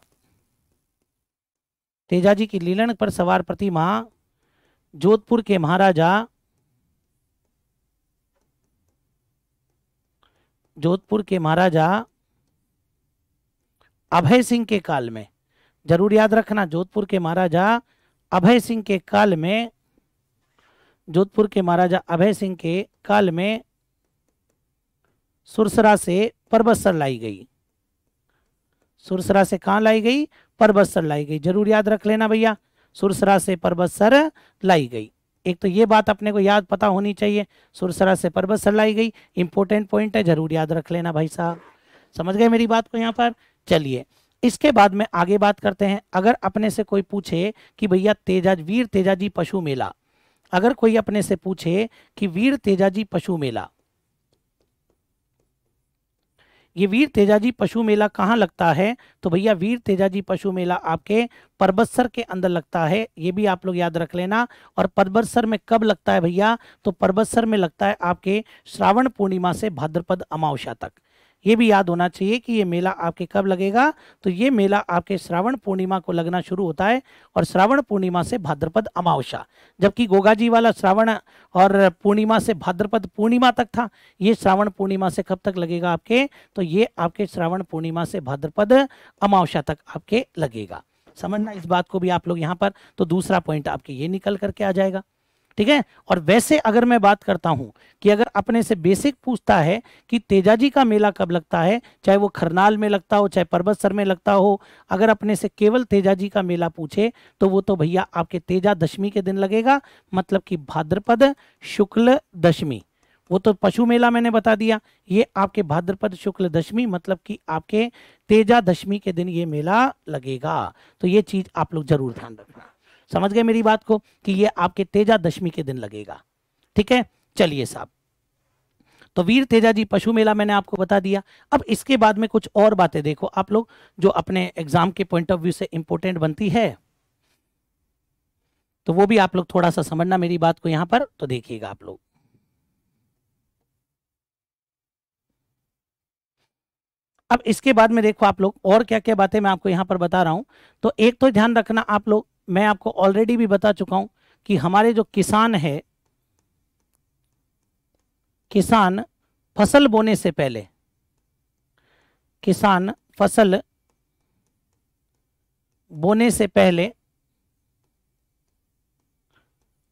तेजा जी की लीलन पर सवार प्रतिमा जोधपुर के महाराजा, जोधपुर के महाराजा अभय सिंह के काल में, जरूर याद रखना, जोधपुर के महाराजा अभय सिंह के काल में, जोधपुर के महाराजा अभय सिंह के काल में सुरसरा से परबतसर लाई गई। सुरसरा से कहां लाई गई, परबतसर लाई गई, जरूर याद रख लेना भैया, सुरसरा से परबतसर लाई गई। एक तो ये बात अपने को याद पता होनी चाहिए, सुरसरा से परबतसर लाई गई, इंपॉर्टेंट पॉइंट है, जरूर याद रख लेना भाई साहब। समझ गए मेरी बात को यहाँ पर। चलिए इसके बाद में आगे बात करते हैं। अगर अपने से कोई पूछे कि भैया तेजा वीर तेजाजी पशु मेला, अगर कोई अपने से पूछे कि वीर तेजाजी पशु मेला ये वीर तेजाजी पशु मेला कहाँ लगता है? तो भैया वीर तेजाजी पशु मेला आपके परबतसर के अंदर लगता है, ये भी आप लोग याद रख लेना। और परबतसर में कब लगता है भैया? तो परबतसर में लगता है आपके श्रावण पूर्णिमा से भाद्रपद अमावस्या तक। ये भी याद होना चाहिए कि ये मेला आपके कब लगेगा? तो ये मेला आपके श्रावण पूर्णिमा को लगना शुरू होता है और श्रावण पूर्णिमा से भाद्रपद अमावस्या, जबकि गोगाजी वाला श्रावण और पूर्णिमा से भाद्रपद पूर्णिमा तक था, ये श्रावण पूर्णिमा से कब तक लगेगा आपके? तो ये आपके श्रावण पूर्णिमा से भाद्रपद अमावस्या तक आपके लगेगा। समझना इस बात को भी आप लोग यहाँ पर। तो दूसरा पॉइंट आपके ये निकल करके आ जाएगा, ठीक है। और वैसे अगर मैं बात करता हूं कि अगर अपने से बेसिक पूछता है कि तेजाजी का मेला कब लगता है, चाहे वो खरनाल में लगता हो चाहे परबतसर में लगता हो, अगर अपने से केवल तेजाजी का मेला पूछे तो वो तो भैया आपके तेजा दशमी के दिन लगेगा, मतलब कि भाद्रपद शुक्ल दशमी। वो तो पशु मेला मैंने बता दिया, ये आपके भाद्रपद शुक्ल दशमी मतलब कि आपके तेजा दशमी के दिन ये मेला लगेगा। तो ये चीज आप लोग जरूर ध्यान रखना। समझ गए मेरी बात को कि ये आपके तेजा दशमी के दिन लगेगा, ठीक है। चलिए साहब, तो वीर तेजाजी पशु मेला मैंने आपको बता दिया। अब इसके बाद में कुछ और बातें देखो आप लोग जो अपने एग्जाम के पॉइंट ऑफ व्यू से इंपॉर्टेंट बनती है, तो वो भी आप लोग थोड़ा सा समझना मेरी बात को यहां पर। तो देखिएगा आप लोग, अब इसके बाद में देखो आप लोग और क्या क्या बातें मैं आपको यहां पर बता रहा हूं। तो एक तो ध्यान रखना आप लोग, मैं आपको ऑलरेडी भी बता चुका हूं कि हमारे जो किसान है, किसान फसल बोने से पहले, किसान फसल बोने से पहले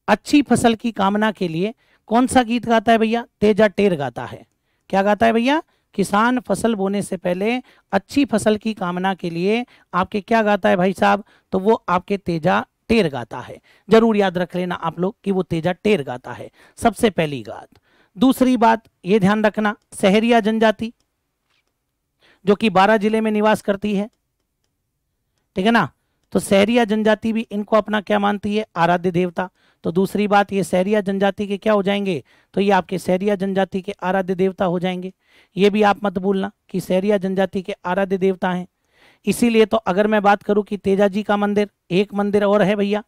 अच्छी फसल की कामना के लिए कौन सा गीत गाता है भैया? तेजा टेर गाता है। क्या गाता है भैया? किसान फसल बोने से पहले अच्छी फसल की कामना के लिए आपके क्या गाता है भाई साहब? तो वो आपके तेजा टेर गाता है। जरूर याद रख लेना आप लोग कि वो तेजा टेर गाता है, सबसे पहली बात। दूसरी बात ये ध्यान रखना, सहरिया जनजाति जो कि 12 जिले में निवास करती है, ठीक है ना, तो सहरिया जनजाति भी इनको अपना क्या मानती है? आराध्य देवता। तो दूसरी बात, ये सहरिया जनजाति के क्या हो जाएंगे? तो ये आपके सहरिया जनजाति के आराध्य देवता हो जाएंगे। ये भी आप मत भूलना कि सहरिया जनजाति के आराध्य देवता हैं। इसीलिए तो अगर मैं बात करूं कि तेजाजी का मंदिर, एक मंदिर और है भैया,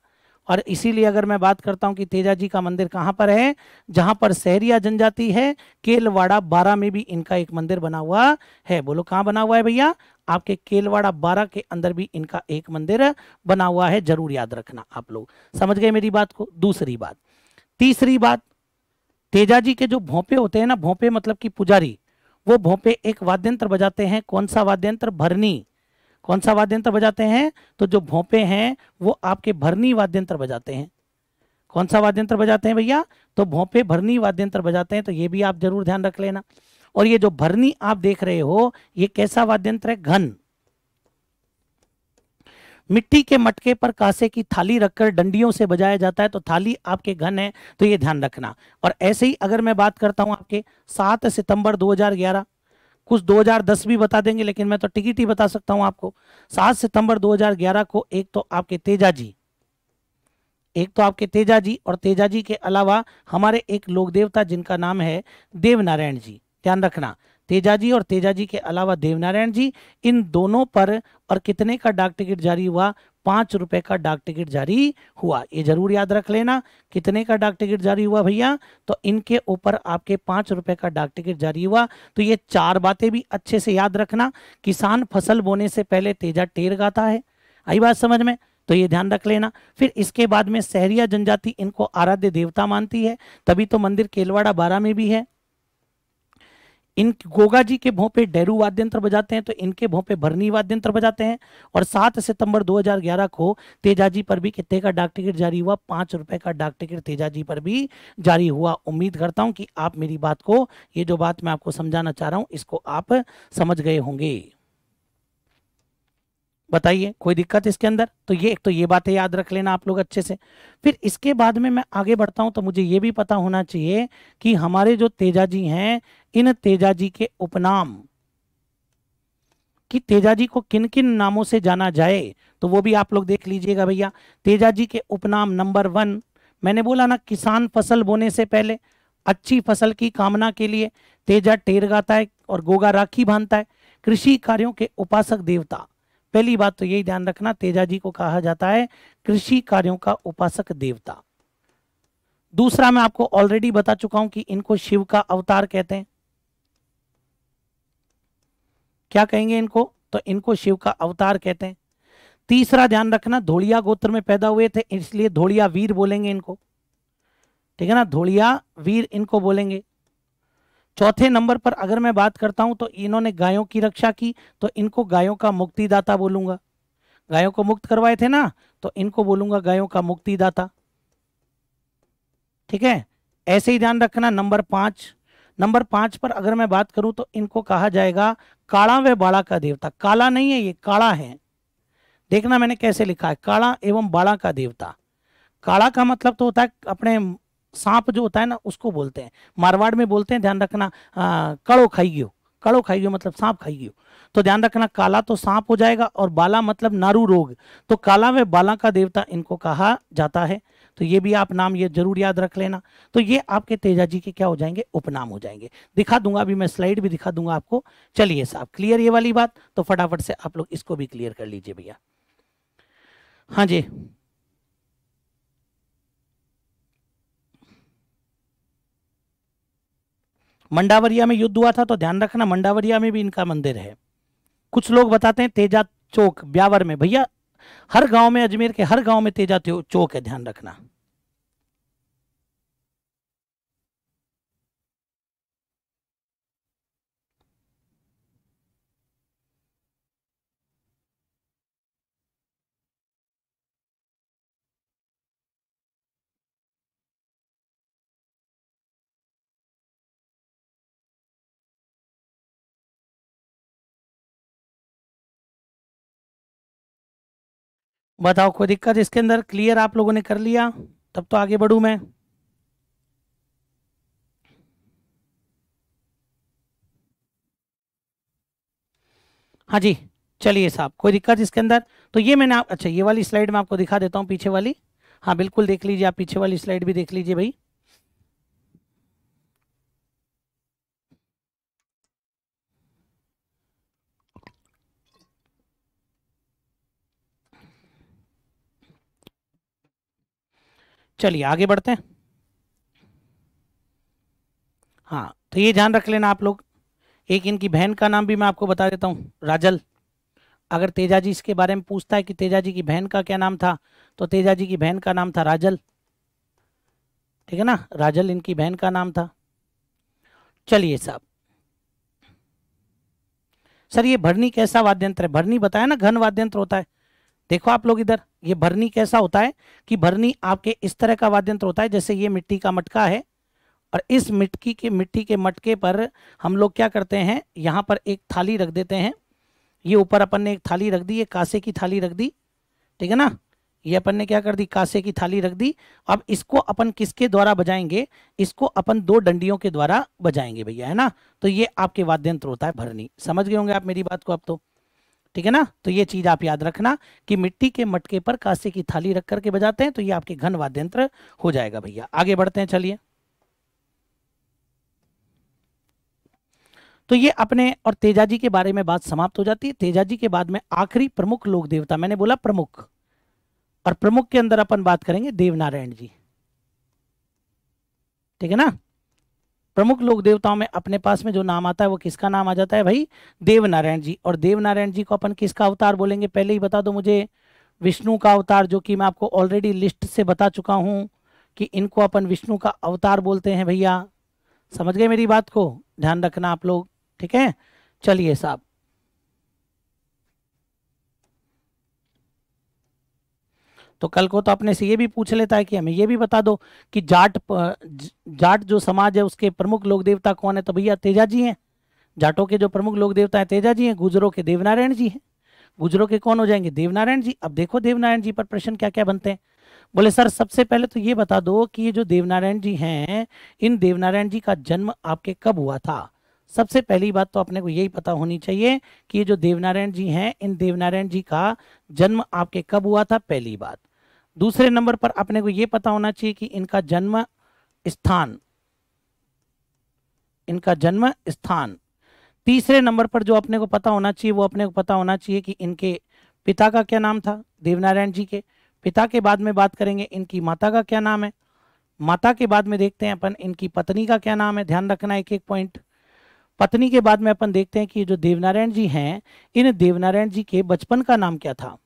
और इसीलिए अगर मैं बात करता हूं कि तेजाजी का मंदिर कहां पर है, जहां पर सहरिया जनजाति है, केलवाड़ा 12 में भी इनका एक मंदिर बना हुआ है। बोलो कहां बना हुआ है भैया? आपके केलवाड़ा 12 के अंदर भी इनका एक मंदिर बना हुआ है। जरूर याद रखना आप लोग। समझ गए मेरी बात को? दूसरी बात। तीसरी बात, तेजाजी के जो भोंपे होते हैं ना, भोंपे मतलब कि पुजारी, वो भोंपे एक वाद्य यंत्र बजाते हैं। कौन सा वाद्य यंत्र? भरनी। कौन सा वाद्य यंत्र बजाते हैं? तो जो भोंपे हैं वो आपके भरनी वाद्य यंत्र बजाते हैं। कौन सा वाद्य यंत्र बजाते हैं भैया? तो भोंपे भरनी वाद्य यंत्र बजाते हैं। तो ये भी आप जरूर ध्यान रख लेना। और ये जो भरनी आप देख रहे हो, ये कैसा वाद्य यंत्र है? घन। मिट्टी के मटके पर कांसे की थाली रखकर डंडियों से बजाया जाता है, तो थाली आपके घन है, तो ये ध्यान रखना। और ऐसे ही अगर मैं बात करता हूं आपके 7 सितंबर 2011, कुछ 2010 भी बता देंगे लेकिन मैं तो टिकट ही बता सकता हूं आपको। 7 सितंबर 2011 को एक तो आपके तेजाजी, एक तो आपके तेजाजी, और तेजाजी के अलावा हमारे एक लोक देवता जिनका नाम है देवनारायण जी। ध्यान रखना, तेजाजी और तेजाजी के अलावा देवनारायण जी, इन दोनों पर और कितने का डाक टिकट जारी हुआ? 5 रुपए का डाक टिकट जारी हुआ। ये जरूर याद रख लेना। कितने का डाक टिकट जारी हुआ भैया? तो इनके ऊपर आपके 5 रुपए का डाक टिकट जारी हुआ। तो ये 4 बातें भी अच्छे से याद रखना। किसान फसल बोने से पहले तेजा टेर गाता है, आई बात समझ में? तो ये ध्यान रख लेना। फिर इसके बाद में सहरिया जनजाति इनको आराध्य देवता मानती है, तभी तो मंदिर केलवाड़ा 12 में भी है। इन गोगा जी के भोंपे डेरू वाद्य यंत्र बजाते हैं, तो इनके भोंपे भरनी वाद्य यंत्र बजाते हैं। और 7 सितंबर 2011 को तेजाजी पर भी कितने का डाक टिकट जारी हुआ? 5 रुपए का डाक टिकट तेजाजी पर भी जारी हुआ। उम्मीद करता हूं कि आप मेरी बात को, ये जो बात मैं आपको समझाना चाह रहा हूं, इसको आप समझ गए होंगे। बताइए कोई दिक्कत इसके अंदर? तो ये एक तो ये बातें याद रख लेना आप लोग अच्छे से। फिर इसके बाद में मैं आगे बढ़ता हूं, तो मुझे ये भी पता होना चाहिए कि हमारे जो तेजाजी हैं, इन तेजाजी के उपनाम, कि तेजाजी को किन किन नामों से जाना जाए, तो वो भी आप लोग देख लीजिएगा भैया। तेजाजी के उपनाम नंबर 1, मैंने बोला ना, किसान फसल बोने से पहले अच्छी फसल की कामना के लिए तेजा टेर गाता है और गोगा राखी बांधता है। कृषि कार्यों के उपासक देवता, पहली बात तो यही ध्यान रखना, तेजा जी को कहा जाता है कृषि कार्यों का उपासक देवता। दूसरा मैं आपको ऑलरेडी बता चुका हूं कि इनको शिव का अवतार कहते हैं। क्या कहेंगे इनको? तो इनको शिव का अवतार कहते हैं। तीसरा ध्यान रखना, धोलिया गोत्र में पैदा हुए थे इसलिए धोलिया वीर बोलेंगे इनको, ठीक है ना, धोलिया वीर इनको बोलेंगे। चौथे नंबर पर अगर मैं बात करता हूं तो इन्होंने गायों की रक्षा की, तो इनको गायों का मुक्तिदाता बोलूंगा। गायों को मुक्त करवाए थे ना, तो इनको बोलूंगा गायों का मुक्तिदाता, ठीक है। ऐसे ही ध्यान रखना। नंबर पांच पर अगर मैं बात करूं तो इनको कहा जाएगा काड़ा व बाड़ा का देवता। काला नहीं है, ये काड़ा है। देखना मैंने कैसे लिखा है, काड़ा एवं बाड़ा का देवता। काड़ा का मतलब तो होता है अपने सांप जो होता है ना, उसको बोलते हैं, मारवाड़ में बोलते हैं, ध्यान रखना, कड़ो खाइयो। कड़ो खाइयो मतलब सांप खाइयो, तो ध्यान रखना काला तो सांप हो जाएगा और बाला मतलब नारू रोग, तो काला व बाला का देवता इनको कहा जाता है। तो ये भी आप नाम ये जरूर याद रख लेना। तो ये आपके तेजा जी के क्या हो जाएंगे? उपनाम हो जाएंगे। दिखा दूंगा अभी मैं, स्लाइड भी दिखा दूंगा आपको। चलिए साहब, क्लियर ये वाली बात? तो फटाफट से आप लोग इसको भी क्लियर कर लीजिए भैया। हाँ जी, मंडावरिया में युद्ध हुआ था, तो ध्यान रखना मंडावरिया में भी इनका मंदिर है। कुछ लोग बताते हैं तेजा चौक ब्यावर में, भैया हर गांव में, अजमेर के हर गांव में तेजा चौक है, ध्यान रखना। बताओ कोई दिक्कत इसके अंदर? क्लियर आप लोगों ने कर लिया? तब तो आगे बढ़ूं मैं। हाँ जी, चलिए साहब, कोई दिक्कत इसके अंदर? तो ये मैंने अच्छा ये वाली स्लाइड मैं आपको दिखा देता हूँ, पीछे वाली। हाँ बिल्कुल देख लीजिए, आप पीछे वाली स्लाइड भी देख लीजिए भाई। चलिए आगे बढ़ते हैं। हाँ तो ये ध्यान रख लेना आप लोग। एक इनकी बहन का नाम भी मैं आपको बता देता हूँ, राजल। अगर तेजा जी इसके बारे में पूछता है कि तेजा जी की बहन का क्या नाम था, तो तेजा जी की बहन का नाम था राजल, ठीक है ना, राजल इनकी बहन का नाम था। चलिए साहब, सर ये भरनी कैसा वाद्य यंत्र है? भरनी बताया ना, घन वाद्य यंत्र होता है। देखो आप लोग इधर, ये भरनी कैसा होता है कि भरनी आपके इस तरह का वाद्य यंत्र होता है, जैसे ये मिट्टी का मटका है, और इस मिट्टी के मटके पर हम लोग क्या करते हैं, यहाँ पर एक थाली रख देते हैं। ये ऊपर अपन ने एक थाली रख दी, ये कांसे की थाली रख दी, ठीक है ना। ये अपन ने क्या कर दी, कांसे की थाली रख दी। अब इसको अपन किसके द्वारा बजाएंगे? इसको अपन दो डंडियों के द्वारा बजाएंगे भैया, है ना। तो ये आपके वाद्य यंत्र होता है भरनी। समझ गए होंगे आप मेरी बात को अब तो, ठीक है ना। तो ये चीज आप याद रखना कि मिट्टी के मटके पर कांसे की थाली रख करके बजाते हैं, तो ये आपके घन वाद्य यंत्र हो जाएगा भैया। आगे बढ़ते हैं, चलिए। तो ये अपने और तेजा जी के बारे में बात समाप्त हो जाती है। तेजा जी के बाद में आखिरी प्रमुख लोक देवता, मैंने बोला प्रमुख, और प्रमुख के अंदर अपन बात करेंगे देवनारायण जी, ठीक है ना। प्रमुख लोक देवताओं में अपने पास में जो नाम आता है वो किसका नाम आ जाता है भाई? देवनारायण जी। और देवनारायण जी को अपन किसका अवतार बोलेंगे? पहले ही बता दो मुझे। विष्णु का अवतार, जो कि मैं आपको ऑलरेडी लिस्ट से बता चुका हूं कि इनको अपन विष्णु का अवतार बोलते हैं भैया। समझ गए मेरी बात को? ध्यान रखना आप लोग, ठीक है। चलिए साहब, तो कल को तो अपने से ये भी पूछ लेता है कि हमें ये भी बता दो कि जाट जो समाज है उसके प्रमुख लोक देवता कौन है, तो भैया तेजा जी हैं। जाटों के जो प्रमुख लोक देवता है तेजा जी हैं। गुजरों के देवनारायण जी हैं। गुजरों के कौन हो जाएंगे? देवनारायण जी। अब देखो देवनारायण जी पर प्रश्न क्या क्या बनते हैं। बोले सर सबसे पहले तो ये बता दो कि ये जो देवनारायण जी हैं, इन देवनारायण जी का जन्म आपके कब हुआ था? सबसे पहली बात तो अपने को यही पता होनी चाहिए कि ये जो देवनारायण जी हैं, इन देवनारायण जी का जन्म आपके कब हुआ था, पहली बात। दूसरे नंबर पर अपने को ये पता होना चाहिए कि इनका जन्म स्थान इनका जन्म स्थान। तीसरे नंबर पर जो अपने को पता होना चाहिए वो अपने को पता होना चाहिए कि इनके पिता का क्या नाम था, देवनारायण जी के। पिता के बाद में बात करेंगे इनकी माता का क्या नाम है। माता के बाद में देखते हैं अपन इनकी पत्नी का क्या नाम है, ध्यान रखना एक एक पॉइंट। पत्नी के बाद में अपन देखते हैं कि जो देवनारायण जी हैं, इन देवनारायण जी के बचपन का नाम क्या था।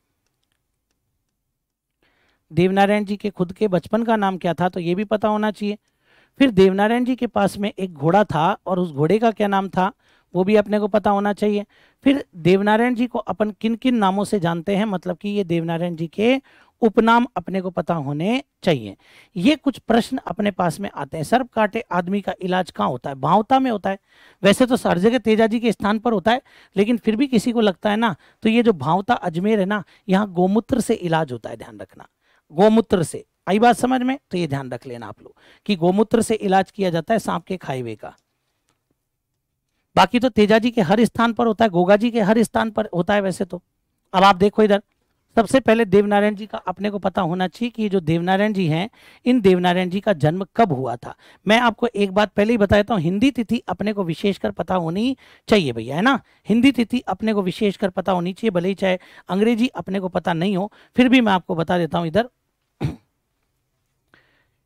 देवनारायण जी के खुद के बचपन का नाम क्या था, तो ये भी पता होना चाहिए। फिर देवनारायण जी के पास में एक घोड़ा था और उस घोड़े का क्या नाम था, वो भी अपने को पता होना चाहिए। फिर देवनारायण जी को अपन किन किन नामों से जानते हैं, मतलब कि ये देवनारायण जी के उपनाम अपने को पता होने चाहिए। ये कुछ प्रश्न अपने पास में आते हैं। सर्प काटे आदमी का इलाज कहाँ होता है, भावता में होता है। वैसे तो हर जगह तेजा जी के स्थान पर होता है, लेकिन फिर भी किसी को लगता है ना, तो ये जो भावता अजमेर है ना, यहाँ गोमूत्र से इलाज होता है, ध्यान रखना। गोमूत्र से, आई बात समझ में, तो ये ध्यान रख लेना आप लोग कि गोमूत्र से इलाज किया जाता है सांप के खाए हुए का। बाकी तो तेजा जी के हर स्थान पर होता है, गोगा जी के हर स्थान पर होता है वैसे तो। अब आप देखो इधर, सबसे पहले देवनारायण जी का अपने को पता होना चाहिए कि जो देवनारायण जी हैं, इन देवनारायण जी का जन्म कब हुआ था। मैं आपको एक बात पहले ही बता देता हूँ, हिंदी तिथि अपने को विशेषकर पता होनी चाहिए भैया, है ना। हिंदी तिथि अपने को विशेषकर पता होनी चाहिए, भले ही चाहे अंग्रेजी अपने को पता नहीं हो, फिर भी मैं आपको बता देता हूँ इधर।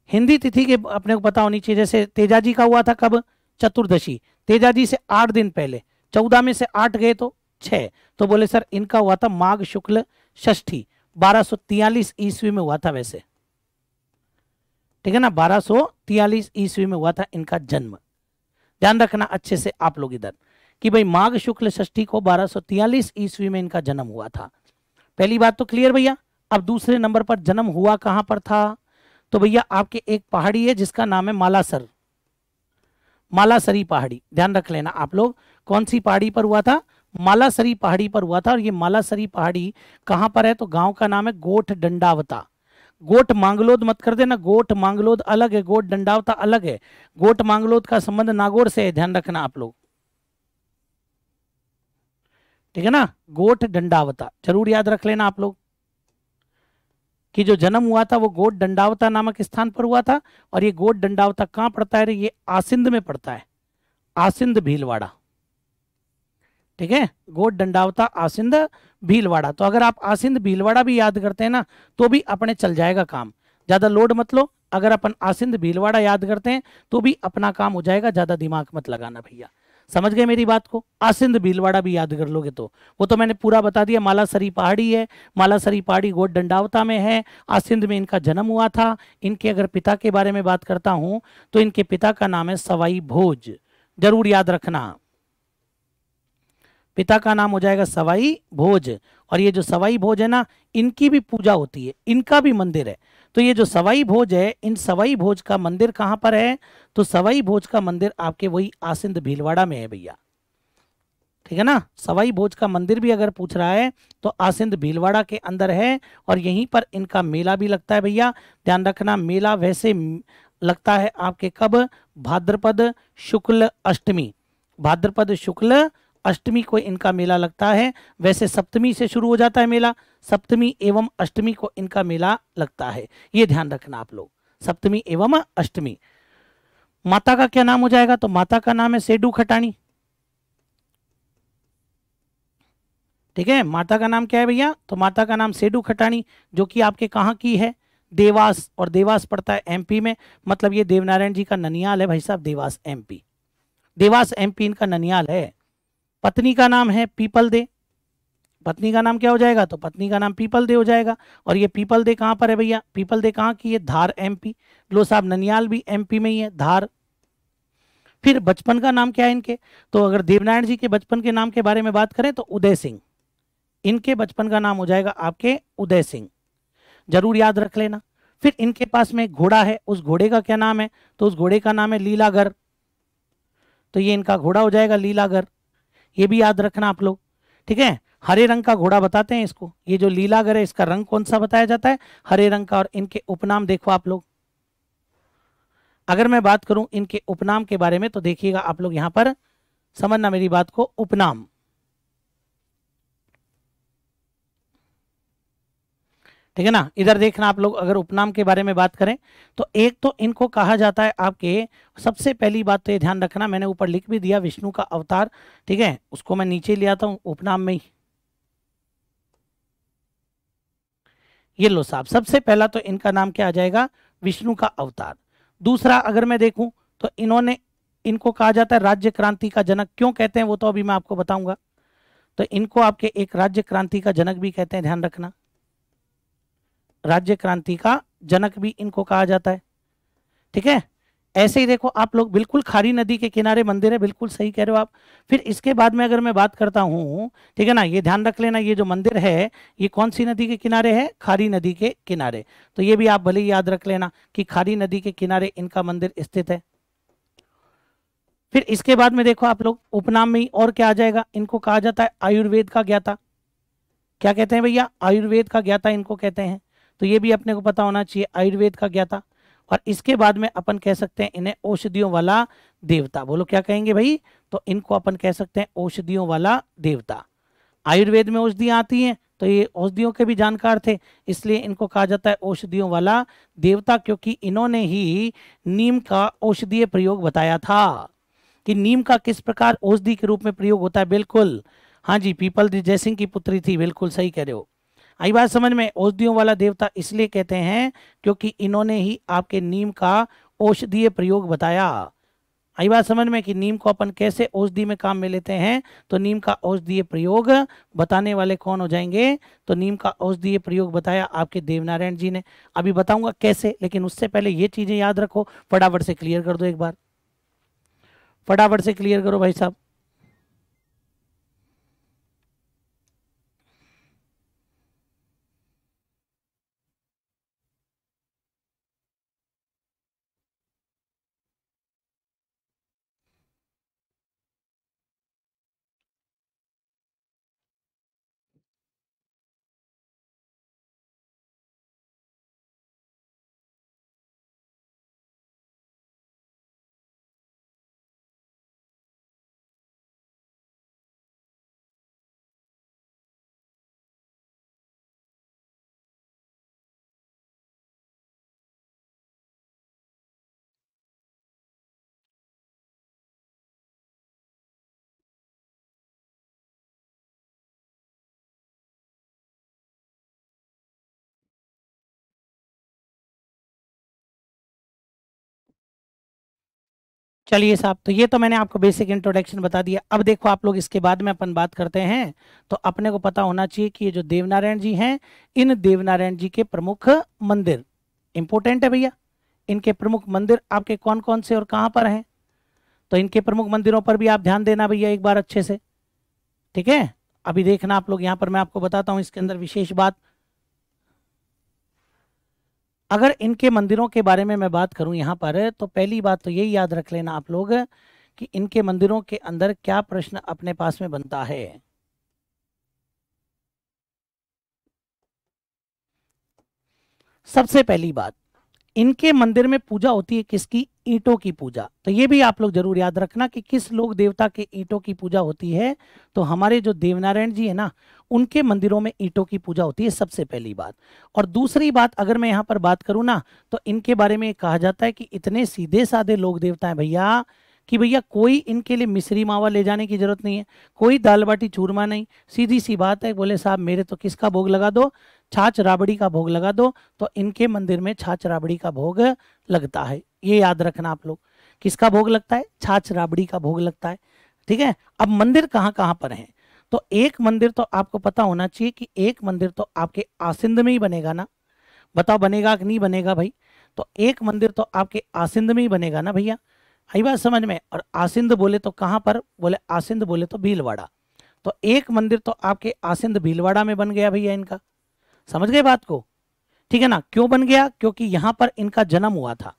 हिंदी तिथि के अपने को पता होनी चाहिए। जैसे तेजा जी का हुआ था कब, चतुर्दशी, तेजा जी से 8 दिन पहले। 14 में से 8 गए तो 6, तो बोले सर इनका हुआ था माघ शुक्ल षष्ठी, 1243 ईस्वी में हुआ था वैसे, ठीक है ना। 1243 ईस्वी में हुआ था इनका जन्म। ध्यान रखना अच्छे से आप लोग इधर कि भाई माघ शुक्ल षष्ठी को 1243 ईस्वी में इनका जन्म हुआ था। पहली बात तो क्लियर भैया। अब दूसरे नंबर पर जन्म हुआ कहां पर था, तो भैया आपके एक पहाड़ी है जिसका नाम है मालासर, मालासरी पहाड़ी। ध्यान रख लेना आप लोग, कौन सी पहाड़ी पर हुआ था, मालासरी पहाड़ी पर हुआ था। और ये मालासरी पहाड़ी कहां पर है, तो गांव का नाम है गोठ दंडावता। गोठ मांगलोद मत कर देना, गोठ मांगलोद अलग है, गोठ दंडावता अलग है। गोठ मांगलोद का संबंध नागौर से है, ध्यान रखना आप लोग, ठीक है ना। गोठ दंडावता जरूर याद रख लेना आप लोग कि जो जन्म हुआ था वो गोठ दंडावता नामक स्थान पर हुआ था। और ये गोठ दंडावता कहां पड़ता है, ये आसिंद में पड़ता है, आसिंद भीलवाड़ा, ठीक है। गोठ दंडावता आसिंद भीलवाड़ा। तो अगर आप आसिंद भीलवाड़ा भी याद करते हैं ना, तो भी अपने चल जाएगा काम, ज्यादा लोड मत लो। अगर अपन आसिंद भीलवाड़ा याद करते हैं तो भी अपना काम हो जाएगा, ज्यादा दिमाग मत लगाना भैया, समझ गए मेरी बात को। आसिंद भीलवाड़ा भी याद कर लोगे तो वो तो मैंने पूरा बता दिया। मालासरी पहाड़ी है, मालासरी पहाड़ी गोठ दंडावता में है, आसिंद में इनका जन्म हुआ था। इनके अगर पिता के बारे में बात करता हूं तो इनके पिता का नाम है सवाई भोज, जरूर याद रखना। पिता का नाम हो जाएगा सवाई भोज। और ये जो सवाई भोज है ना, इनकी भी पूजा होती है, इनका भी मंदिर है। तो ये जो सवाई भोज है, इन सवाई भोज का मंदिर कहां पर है, तो सवाई भोज का मंदिर आपके वही आसिंद भीलवाड़ा में है भैया, ठीक है ना। सवाई भोज का मंदिर भी अगर पूछ रहा है तो आसिंद भीलवाड़ा के अंदर है। और यहीं पर इनका मेला भी लगता है भैया, ध्यान रखना। मेला वैसे लगता है आपके कब, भाद्रपद शुक्ल अष्टमी, भाद्रपद शुक्ल अष्टमी को इनका मेला लगता है। वैसे सप्तमी से शुरू हो जाता है मेला, सप्तमी एवं अष्टमी को इनका मेला लगता है, ये ध्यान रखना आप लोग, सप्तमी एवं अष्टमी। माता का क्या नाम हो जाएगा, तो माता का नाम है सेडू खटानी, ठीक है। माता का नाम क्या है भैया, तो माता का नाम सेडू खटानी, जो कि आपके कहाँ की है, देवास। और देवास पड़ता है एमपी में, मतलब ये देवनारायण जी का ननियाल है भाई साहब, देवास एमपी, देवास एमपी इनका ननियाल है। पत्नी का नाम है पीपल दे, पत्नी का नाम क्या हो जाएगा, तो पत्नी का नाम पीपल दे हो जाएगा। और ये पीपल दे कहाँ पर है भैया, पीपल दे कहाँ की है, धार एमपी। लो साहब ननियाल भी एमपी में ही है, धार। फिर बचपन का नाम क्या है इनके, तो अगर देवनारायण जी के बचपन के नाम के बारे में बात करें तो उदय सिंह, इनके बचपन का नाम हो जाएगा आपके उदय सिंह, जरूर याद रख लेना। फिर इनके पास में एक घोड़ा है, उस घोड़े का क्या नाम है, तो उस घोड़े का नाम है लीलागर, तो ये इनका घोड़ा हो जाएगा लीलागर, ये भी याद रखना आप लोग, ठीक है। हरे रंग का घोड़ा बताते हैं इसको, ये जो लीलागर है इसका रंग कौन सा बताया जाता है, हरे रंग का। और इनके उपनाम देखो आप लोग, अगर मैं बात करूं इनके उपनाम के बारे में तो देखिएगा आप लोग यहां पर, समझना मेरी बात को। उपनाम, ठीक है ना। इधर देखना आप लोग, अगर उपनाम के बारे में बात करें तो एक तो इनको कहा जाता है आपके, सबसे पहली बात तो ये ध्यान रखना, मैंने ऊपर लिख भी दिया विष्णु का अवतार, ठीक है, उसको मैं नीचे ले आता हूं उपनाम में ही। ये लो साहब, सबसे पहला तो इनका नाम क्या आ जाएगा, विष्णु का अवतार। दूसरा अगर मैं देखूं तो इन्होंने, इनको कहा जाता है राज्य क्रांति का जनक। क्यों कहते हैं वो तो अभी मैं आपको बताऊंगा। तो इनको आपके एक राज्य क्रांति का जनक भी कहते हैं, ध्यान रखना, राज्य क्रांति का जनक भी इनको कहा जाता है, ठीक है। ऐसे ही देखो आप लोग, बिल्कुल खारी नदी के किनारे मंदिर है, बिल्कुल सही कह रहे हो आप। फिर इसके बाद में अगर मैं बात करता हूं, ठीक है ना, ये ध्यान रख लेना, ये जो मंदिर है ये कौन सी नदी के किनारे है, खारी नदी के किनारे। तो ये भी आप भले ही याद रख लेना कि खारी नदी के किनारे इनका मंदिर स्थित है। फिर इसके बाद में देखो आप लोग, उपनाम में ही और क्या आ जाएगा, इनको कहा जाता है आयुर्वेद का ज्ञाता। क्या कहते हैं भैया, आयुर्वेद का ज्ञाता इनको कहते हैं। तो ये भी अपने को पता होना चाहिए, आयुर्वेद का ज्ञाता। और इसके बाद में अपन कह सकते हैं इन्हें औषधियों वाला देवता। बोलो क्या कहेंगे भाई, तो इनको अपन कह सकते हैं औषधियों वाला देवता। आयुर्वेद में औषधियां आती हैं तो ये औषधियों के भी जानकार थे, इसलिए इनको कहा जाता है औषधियों वाला देवता, क्योंकि इन्होंने ही नीम का औषधीय प्रयोग बताया था कि नीम का किस प्रकार औषधि के रूप में प्रयोग होता है। बिल्कुल, हाँ जी, पीपल दी जयसिंह की पुत्री थी, बिल्कुल सही कह रहे हो। आई बात समझ में, औषधियों वाला देवता इसलिए कहते हैं क्योंकि इन्होंने ही आपके नीम का औषधीय प्रयोग बताया। आई बात समझ में कि नीम को अपन कैसे औषधि में काम में लेते हैं, तो नीम का औषधीय प्रयोग बताने वाले कौन हो जाएंगे, तो नीम का औषधीय प्रयोग बताया आपके देवनारायण जी ने। अभी बताऊंगा कैसे, लेकिन उससे पहले ये चीजें याद रखो, फटाफट से क्लियर कर दो एक बार, फटाफट से क्लियर करो भाई साहब। चलिए साहब, तो ये तो मैंने आपको बेसिक इंट्रोडक्शन बता दिया। अब देखो आप लोग, इसके बाद में अपन बात करते हैं, तो अपने को पता होना चाहिए कि ये जो देवनारायण जी हैं, इन देवनारायण जी के प्रमुख मंदिर इंपॉर्टेंट है भैया। इनके प्रमुख मंदिर आपके कौन कौन से और कहाँ पर हैं, तो इनके प्रमुख मंदिरों पर भी आप ध्यान देना भैया एक बार अच्छे से, ठीक है। अभी देखना आप लोग, यहाँ पर मैं आपको बताता हूँ इसके अंदर विशेष बात। अगर इनके मंदिरों के बारे में मैं बात करूं यहाँ पर, तो पहली बात तो यही याद रख लेना आप लोग कि इनके मंदिरों के अंदर क्या प्रश्न अपने पास में बनता है। सबसे पहली बात, इनके मंदिर में पूजा होती है किसकी, ईंटों की पूजा। तो ये भी आप लोग जरूर याद रखना कि किस लोक देवता के ईंटों की पूजा होती है, तो हमारे जो देवनारायण जी है ना, उनके मंदिरों में ईंटों की पूजा होती है, सबसे पहली बात। और दूसरी बात अगर मैं यहाँ पर बात करूँ ना, तो इनके बारे में कहा जाता है कि इतने सीधे साधे लोक देवता हैं भैया, कि भैया कोई इनके लिए मिश्री मावा ले जाने की जरूरत नहीं है, कोई दाल बाटी चूरमा नहीं, सीधी सी बात है, बोले साहब मेरे तो किसका भोग लगा दो, छाछ राबड़ी का भोग लगा दो, तो इनके मंदिर में छाछ राबड़ी का भोग लगता है। ये याद रखना आप लोग, किसका भोग लगता है, छाछ राबड़ी का भोग लगता है, ठीक है। अब मंदिर कहाँ कहाँ पर हैं, तो एक मंदिर तो आपको पता होना चाहिए कि एक मंदिर तो आपके आसिंद में ही बनेगा ना, बताओ बनेगा कि नहीं बनेगा भाई, तो एक मंदिर तो आपके आसिंद में ही बनेगा ना भैया, आई बात समझ में। और आसिंद बोले तो कहाँ पर, बोले आसिंद बोले तो भीलवाड़ा, तो एक मंदिर तो आपके आसिंद भीलवाड़ा में बन गया भैया इनका, समझ गए बात को, ठीक है ना। क्यों बन गया, क्योंकि यहाँ पर इनका जन्म हुआ था,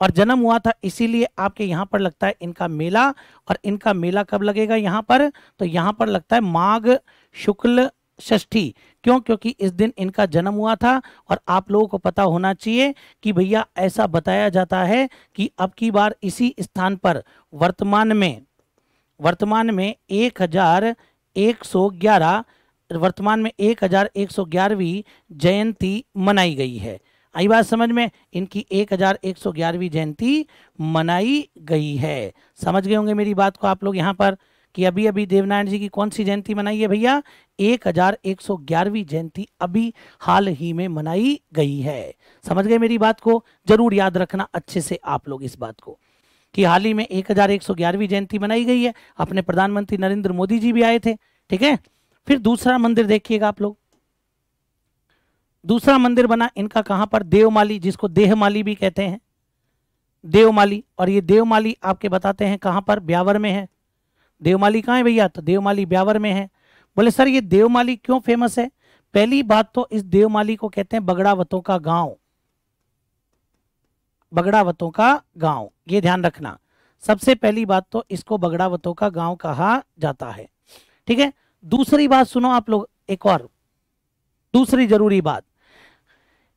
और जन्म हुआ था इसीलिए आपके यहाँ पर लगता है इनका मेला। और इनका मेला कब लगेगा यहाँ पर, तो यहाँ पर लगता है माघ शुक्ल षष्ठी। क्यों, क्योंकि इस दिन इनका जन्म हुआ था। और आप लोगों को पता होना चाहिए कि भैया ऐसा बताया जाता है कि अब की बार इसी स्थान पर वर्तमान में 1111 वर्तमान में 1111वीं जयंती मनाई गई है। आई बात समझ में, इनकी 1111वीं जयंती मनाई गई है। समझ गए होंगे मेरी बात को आप लोग यहाँ पर कि अभी अभी देवनारायण जी की कौन सी जयंती मनाई है भैया, 1111वीं जयंती अभी हाल ही में मनाई गई है। समझ गए मेरी बात को, जरूर याद रखना अच्छे से आप लोग इस बात को कि हाल ही में 1111वीं जयंती मनाई गई है। अपने प्रधानमंत्री नरेंद्र मोदी जी भी आए थे, ठीक है। फिर दूसरा मंदिर देखिएगा आप लोग, दूसरा मंदिर बना इनका कहां पर, देवमाली, जिसको देहमाली भी कहते हैं, देवमाली। और ये देवमाली आपके बताते हैं कहां पर, ब्यावर में है। देवमाली कहाँ है भैया, तो देवमाली ब्यावर में है। बोले सर ये देवमाली क्यों फेमस है, पहली बात तो इस देवमाली को कहते हैं बगड़ावतों का गांव, बगड़ावतों का गांव, ये ध्यान रखना। सबसे पहली बात तो इसको बगड़ावतों का गांव कहा जाता है, ठीक है। दूसरी बात सुनो आप लोग, एक और दूसरी जरूरी बात,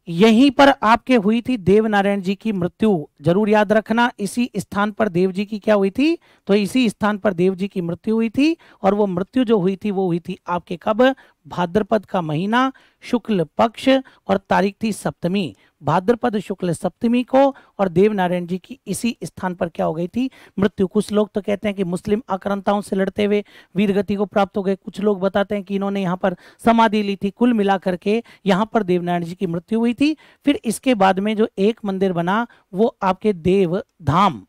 यहीं पर आपके हुई थी देवनारायण जी की मृत्यु, जरूर याद रखना। इसी स्थान पर देव जी की क्या हुई थी, तो इसी स्थान पर देव जी की मृत्यु हुई थी। और वो मृत्यु जो हुई थी वो हुई थी आपके कब, भाद्रपद का महीना, शुक्ल पक्ष, और तारीख थी सप्तमी, भाद्रपद शुक्ल सप्तमी को। और देवनारायण जी की इसी स्थान पर क्या हो गई थी, मृत्यु। कुछ लोग तो कहते हैं कि मुस्लिम आक्रांताओं से लड़ते हुए वीरगति को प्राप्त हो गए, कुछ लोग बताते हैं कि इन्होंने यहाँ पर समाधि ली थी। कुल मिलाकर के यहाँ पर देवनारायण जी की मृत्यु हुई थी। फिर इसके बाद में जो एक मंदिर बना वो आपके देवधाम,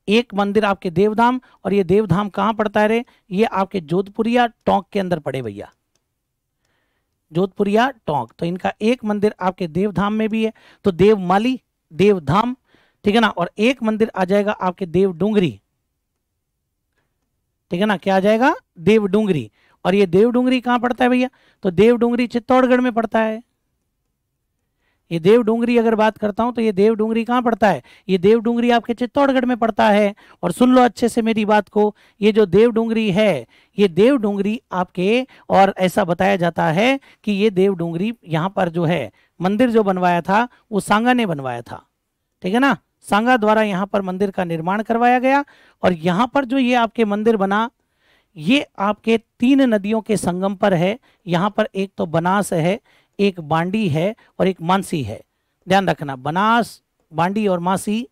एक मंदिर आपके देवधाम। और ये देवधाम कहां पड़ता है रे, ये आपके जोधपुरिया टोंक के अंदर पड़े भैया, जोधपुरिया टोंक। तो इनका एक मंदिर आपके देवधाम में भी है, तो देवमाली, देवधाम, ठीक है ना। और एक मंदिर आ जाएगा आपके देवडुंगरी, ठीक है ना, क्या आ जाएगा, देवडुंगरी। और ये देवडुंगरी कहां पड़ता है भैया, तो देवडुंगरी चित्तौड़गढ़ में पड़ता है। ये देवडुंगरी अगर बात करता हूं तो ये देवडुंगरी कहां पड़ता है, ये देवडुंगरी आपके चित्तौड़गढ़ में पड़ता है। और सुन लो अच्छे से मेरी बात को, ये जो देवडुंगरी है, ये देवडुंगरी आपके, और ऐसा बताया जाता है कि ये देवडुंगरी यहाँ पर जो है मंदिर जो बनवाया था वो सांगा ने बनवाया था, ठीक है ना। सांगा द्वारा यहाँ पर मंदिर का निर्माण करवाया गया। और यहाँ पर जो ये आपके मंदिर बना, ये आपके 3 नदियों के संगम पर है। यहाँ पर एक तो बनास है, एक बांडी है, और एक मानसी है। ध्यान रखना, बनास, बांडी और मासी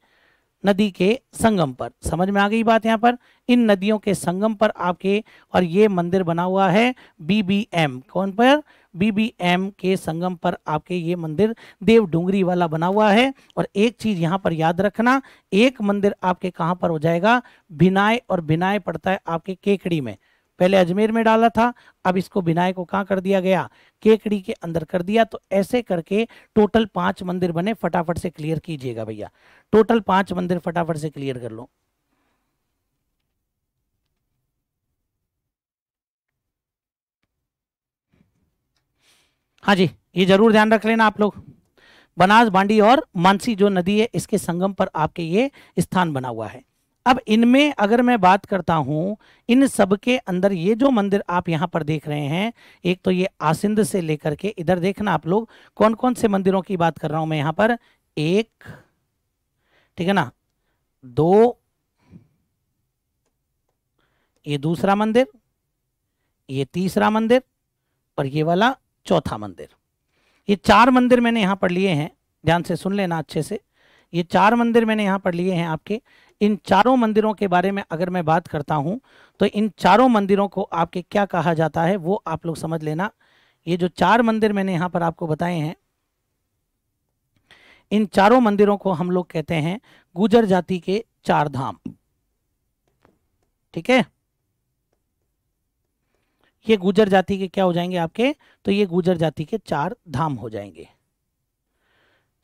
नदी के संगम पर। समझ में आ गई बात यहाँ पर, इन नदियों के संगम पर आपके, और ये मंदिर बना हुआ है बीबीएम, कौन पर, बीबीएम के संगम पर आपके ये मंदिर देवडुंगरी वाला बना हुआ है। और एक चीज यहाँ पर याद रखना, एक मंदिर आपके कहाँ पर हो जाएगा, भिनाय, और भिनाय पड़ता है आपके केकड़ी में। पहले अजमेर में डाला था, अब इसको भिनाय को कहाँ कर दिया गया, केकड़ी के अंदर कर दिया। तो ऐसे करके टोटल 5 मंदिर बने। फटाफट से क्लियर कीजिएगा भैया, टोटल 5 मंदिर फटाफट से क्लियर कर लो। हाँ जी, ये जरूर ध्यान रख लेना आप लोग, बनास, बांडी और मानसी जो नदी है इसके संगम पर आपके ये स्थान बना हुआ है। अब इनमें अगर मैं बात करता हूं, इन सब के अंदर ये जो मंदिर आप यहां पर देख रहे हैं, एक तो ये आसिंद से लेकर के इधर देखना आप लोग, कौन कौन से मंदिरों की बात कर रहा हूं मैं यहां पर, 1, ठीक है ना, 2, ये दूसरा मंदिर, ये तीसरा मंदिर, और ये वाला चौथा मंदिर। ये 4 मंदिर मैंने यहां पर लिए हैं, ध्यान से सुन लेना अच्छे से। ये 4 मंदिर मैंने यहां पर लिए हैं आपके। इन चारों मंदिरों के बारे में अगर मैं बात करता हूं तो इन चारों मंदिरों को आपके क्या कहा जाता है वो आप लोग समझ लेना। ये जो 4 मंदिर मैंने यहां पर आपको बताए हैं, इन चारों मंदिरों को हम लोग कहते हैं गुर्जर जाति के 4 धाम, ठीक है। ये गुर्जर जाति के क्या हो जाएंगे आपके, तो ये गुर्जर जाति के 4 धाम हो जाएंगे।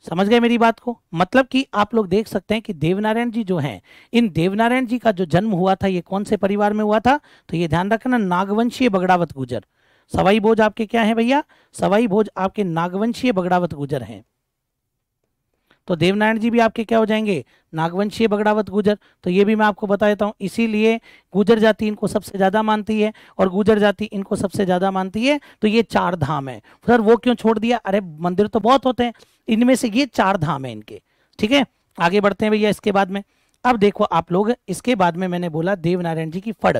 समझ गए मेरी बात को, मतलब कि आप लोग देख सकते हैं कि देवनारायण जी जो हैं, इन देवनारायण जी का जो जन्म हुआ था ये कौन से परिवार में हुआ था, तो ये ध्यान रखना, नागवंशीय बगड़ावत गुर्जर। सवाई भोज आपके क्या है भैया, सवाई भोज आपके नागवंशीय बगड़ावत गुर्जर हैं। तो देवनारायण जी भी आपके क्या हो जाएंगे, नागवंशीय बगड़ावत गुर्जर। तो ये भी मैं आपको बता देता हूँ, इसीलिए गुर्जर जाति इनको सबसे ज्यादा मानती है और गुर्जर जाति इनको सबसे ज्यादा मानती है। तो ये 4 धाम है। सर वो क्यों छोड़ दिया, अरे मंदिर तो बहुत होते हैं, इनमें से ये 4 धाम है इनके, ठीक है। आगे बढ़ते हैं भैया इसके बाद में। अब देखो आप लोग, इसके बाद में मैंने बोला देवनारायण जी की फड़।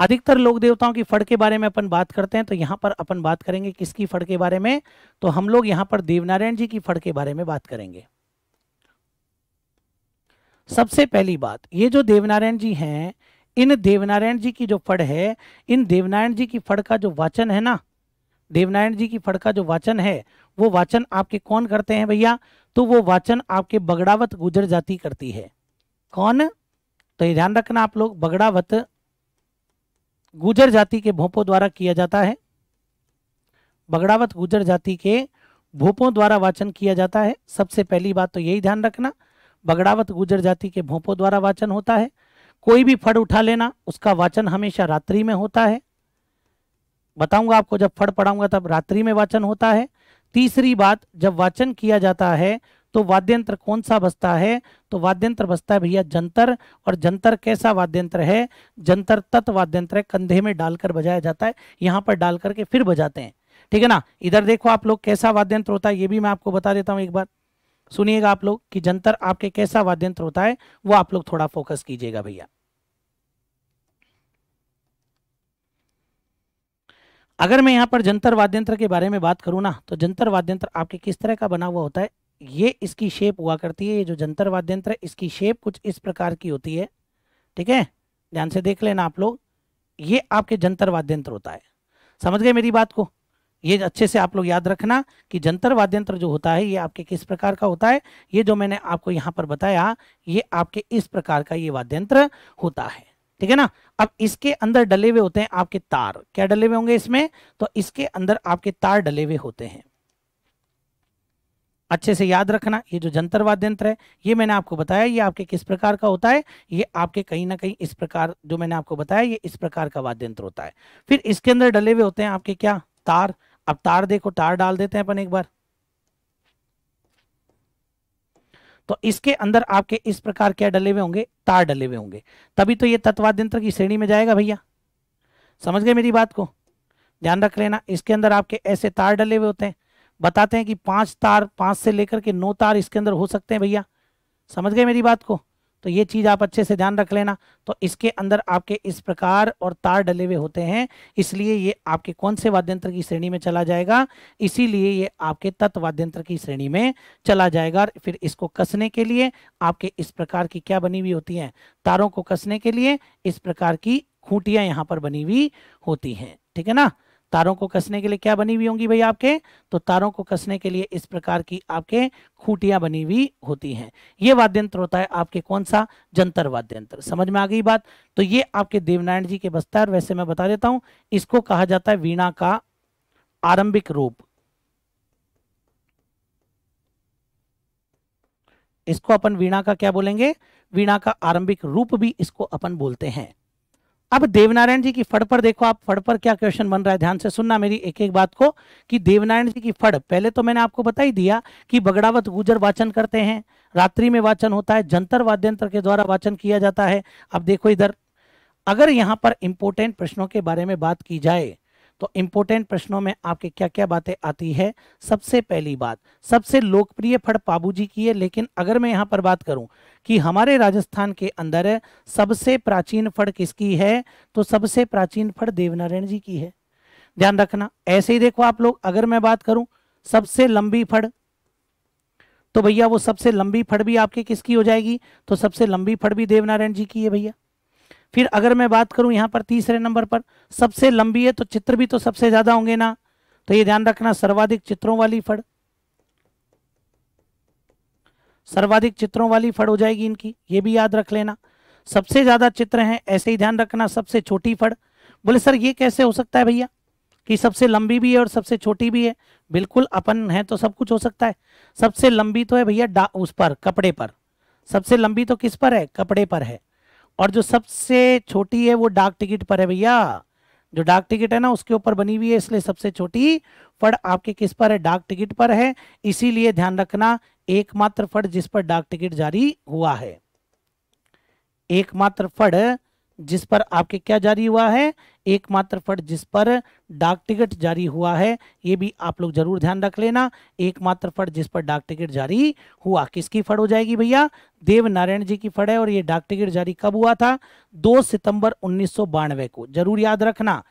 अधिकतर लोक देवताओं की फड़ के बारे में अपन बात करते हैं, तो यहाँ पर अपन बात करेंगे किसकी फड़ के बारे में, तो हम लोग यहाँ पर देवनारायण जी की फड़ के बारे में बात करेंगे। सबसे पहली बात, ये जो देवनारायण जी हैं, इन देवनारायण जी की जो फड़ है, इन देवनारायण जी की फड़ का जो वाचन है ना, देवनारायण जी की फड़ का जो वाचन है, वो वाचन आपके कौन करते हैं भैया, तो वो वाचन आपके बगड़ावत गुजर जाति करती है। कौन, तो ये ध्यान रखना आप लोग, बगड़ावत गुजर जाति के भोपों द्वारा किया जाता है। बगड़ावत गुजर जाति के भोपों द्वारा वाचन किया जाता है। सबसे पहली बात तो यही ध्यान रखना, बगड़ावत गुजर जाति के भोपों द्वारा वाचन होता है। कोई भी फड़ उठा लेना, उसका वाचन हमेशा रात्रि में होता है। बताऊंगा आपको, जब फड़ पढ़ाऊंगा तब रात्रि में वाचन होता है। तीसरी बात, जब वाचन किया जाता है तो वाद्यंत्र कौन सा बजता है, तो वाद्यंत्र बजता है भैया जंतर। और जंतर कैसा वाद्यंत्र है, जंतर तत् वाद्यंत्र है, कंधे में डालकर बजाया जाता है, यहाँ पर डाल करके फिर बजाते हैं, ठीक है ना। इधर देखो आप लोग कैसा वाद्यंत्र होता है, ये भी मैं आपको बता देता हूँ एक बार, सुनिएगा आप लोग कि जंतर आपके कैसा वाद्यंत्र होता है, वो आप लोग थोड़ा फोकस कीजिएगा भैया। अगर मैं यहाँ पर जंतर वाद्यंत्र के बारे में बात करूँ ना, तो जंतर वाद्यंत्र आपके किस तरह का बना हुआ होता है, ये इसकी शेप हुआ करती है। ये जो जंतर वाद्यंत्र है, इसकी शेप कुछ इस प्रकार की होती है, ठीक है, ध्यान से देख लेना आप लोग, ये आपके जंतर वाद्यंत्र होता है। समझ गए मेरी बात को, ये अच्छे से आप लोग याद रखना कि जंतर वाद्यंत्र जो होता है ये आपके किस प्रकार का होता है। ये जो मैंने आपको यहाँ पर बताया, ये आपके इस प्रकार का ये वाद्यंत्र होता है, ठीक है ना। अब इसके अंदर डले हुए होते हैं आपके तार, क्या डले हुए होंगे इसमें, तो इसके अंदर आपके तार डले हुए होते हैं। अच्छे से याद रखना, ये जो जंतर वाद्यंत्र है, ये मैंने आपको बताया ये आपके किस प्रकार का होता है, ये आपके कहीं ना कहीं इस प्रकार, जो मैंने आपको बताया ये इस प्रकार का वाद्यंत्र होता है। फिर इसके अंदर डले हुए होते हैं आपके क्या, तार। अब तार देखो, तार डाल देते हैं अपन एक बार, तो इसके अंदर आपके इस प्रकार क्या डले हुए होंगे, तार डले हुए होंगे, तभी तो ये तत्वाद्यंत्र की श्रेणी में जाएगा भैया। समझ गए मेरी बात को, ध्यान रख लेना। इसके अंदर आपके ऐसे तार डले हुए होते हैं, बताते हैं कि 5 तार, 5 से लेकर के 9 तार इसके अंदर हो सकते हैं भैया। समझ गए मेरी बात को, तो ये चीज आप अच्छे से ध्यान रख लेना। तो इसके अंदर आपके इस प्रकार और तार डले हुए होते हैं, इसलिए ये आपके कौन से वाद्यंत्र की श्रेणी में चला जाएगा, इसीलिए ये आपके तत्व वाद्यंत्र की श्रेणी में चला जाएगा। फिर इसको कसने के लिए आपके इस प्रकार की क्या बनी हुई होती हैं, तारों को कसने के लिए इस प्रकार की खूंटियां यहाँ पर बनी हुई होती हैं, ठीक है ना। तारों को कसने के लिए क्या बनी हुई होंगी भैया आपके, तो तारों को कसने के लिए इस प्रकार की आपके खूंटियां बनी हुई होती हैं। ये वाद्यंत्र होता है आपके कौन सा, जंतर वाद्यंत्र। समझ में आ गई बात, तो ये आपके देवनारायण जी के बजता है। वैसे मैं बता देता हूं, इसको कहा जाता है वीणा का आरंभिक रूप। इसको अपन वीणा का क्या बोलेंगे, वीणा का आरंभिक रूप भी इसको अपन बोलते हैं। अब देवनारायण जी की फड़ पर देखो आप, फड़ पर क्या क्वेश्चन बन रहा है, ध्यान से सुनना मेरी एक एक बात को, कि देवनारायण जी की फड़, पहले तो मैंने आपको बता ही दिया कि बगड़ावत गुजर वाचन करते हैं, रात्रि में वाचन होता है, जंतर वाद्यंत्र के द्वारा वाचन किया जाता है। अब देखो इधर, अगर यहाँ पर इंपोर्टेंट प्रश्नों के बारे में बात की जाए तो इंपोर्टेंट प्रश्नों में आपके क्या क्या बातें आती है। सबसे पहली बात, सबसे लोकप्रिय फड़ पाबू जी की है, लेकिन अगर मैं यहाँ पर बात करूं कि हमारे राजस्थान के अंदर सबसे प्राचीन फड़ किसकी है, तो सबसे प्राचीन फड़ देवनारायण जी की है, ध्यान रखना। ऐसे ही देखो आप लोग, अगर मैं बात करूं सबसे लंबी फड़, तो भैया वो सबसे लंबी फड़ भी आपकी किसकी हो जाएगी, तो सबसे लंबी फड़ भी देवनारायण जी की है भैया। फिर अगर मैं बात करूं यहाँ पर तीसरे नंबर पर सबसे लंबी है, तो चित्र भी तो सबसे ज्यादा होंगे ना, तो ये ध्यान रखना, सर्वाधिक चित्रों वाली फड़, सर्वाधिक चित्रों वाली फड़ हो जाएगी इनकी, ये भी याद रख लेना। सबसे ज्यादा चित्र हैं, ऐसे ही ध्यान रखना। सबसे छोटी फड़, बोले सर ये कैसे हो सकता है भैया कि सबसे लंबी भी है और सबसे छोटी भी है, बिल्कुल अपन है तो सब कुछ हो सकता है। सबसे लंबी तो है भैया उस पर, कपड़े पर, सबसे लंबी तो किस पर है, कपड़े पर है। और जो सबसे छोटी है वो डाक टिकट पर है भैया, जो डाक टिकट है ना उसके ऊपर बनी हुई है, इसलिए सबसे छोटी फड़ आपके किस पर है, डाक टिकट पर है। इसीलिए ध्यान रखना, एकमात्र फड़ जिस पर डाक टिकट जारी हुआ है, एकमात्र फड़ जिस पर आपके क्या जारी हुआ है, एकमात्र फंड जिस पर डाक टिकट जारी हुआ है, ये भी आप लोग जरूर ध्यान रख लेना। एकमात्र फंड जिस पर डाक टिकट जारी हुआ, किसकी फंड हो जाएगी भैया, देवनारायण जी की फंड है। और ये डाक टिकट जारी कब हुआ था, 2 सितंबर 1992 को, जरूर याद रखना।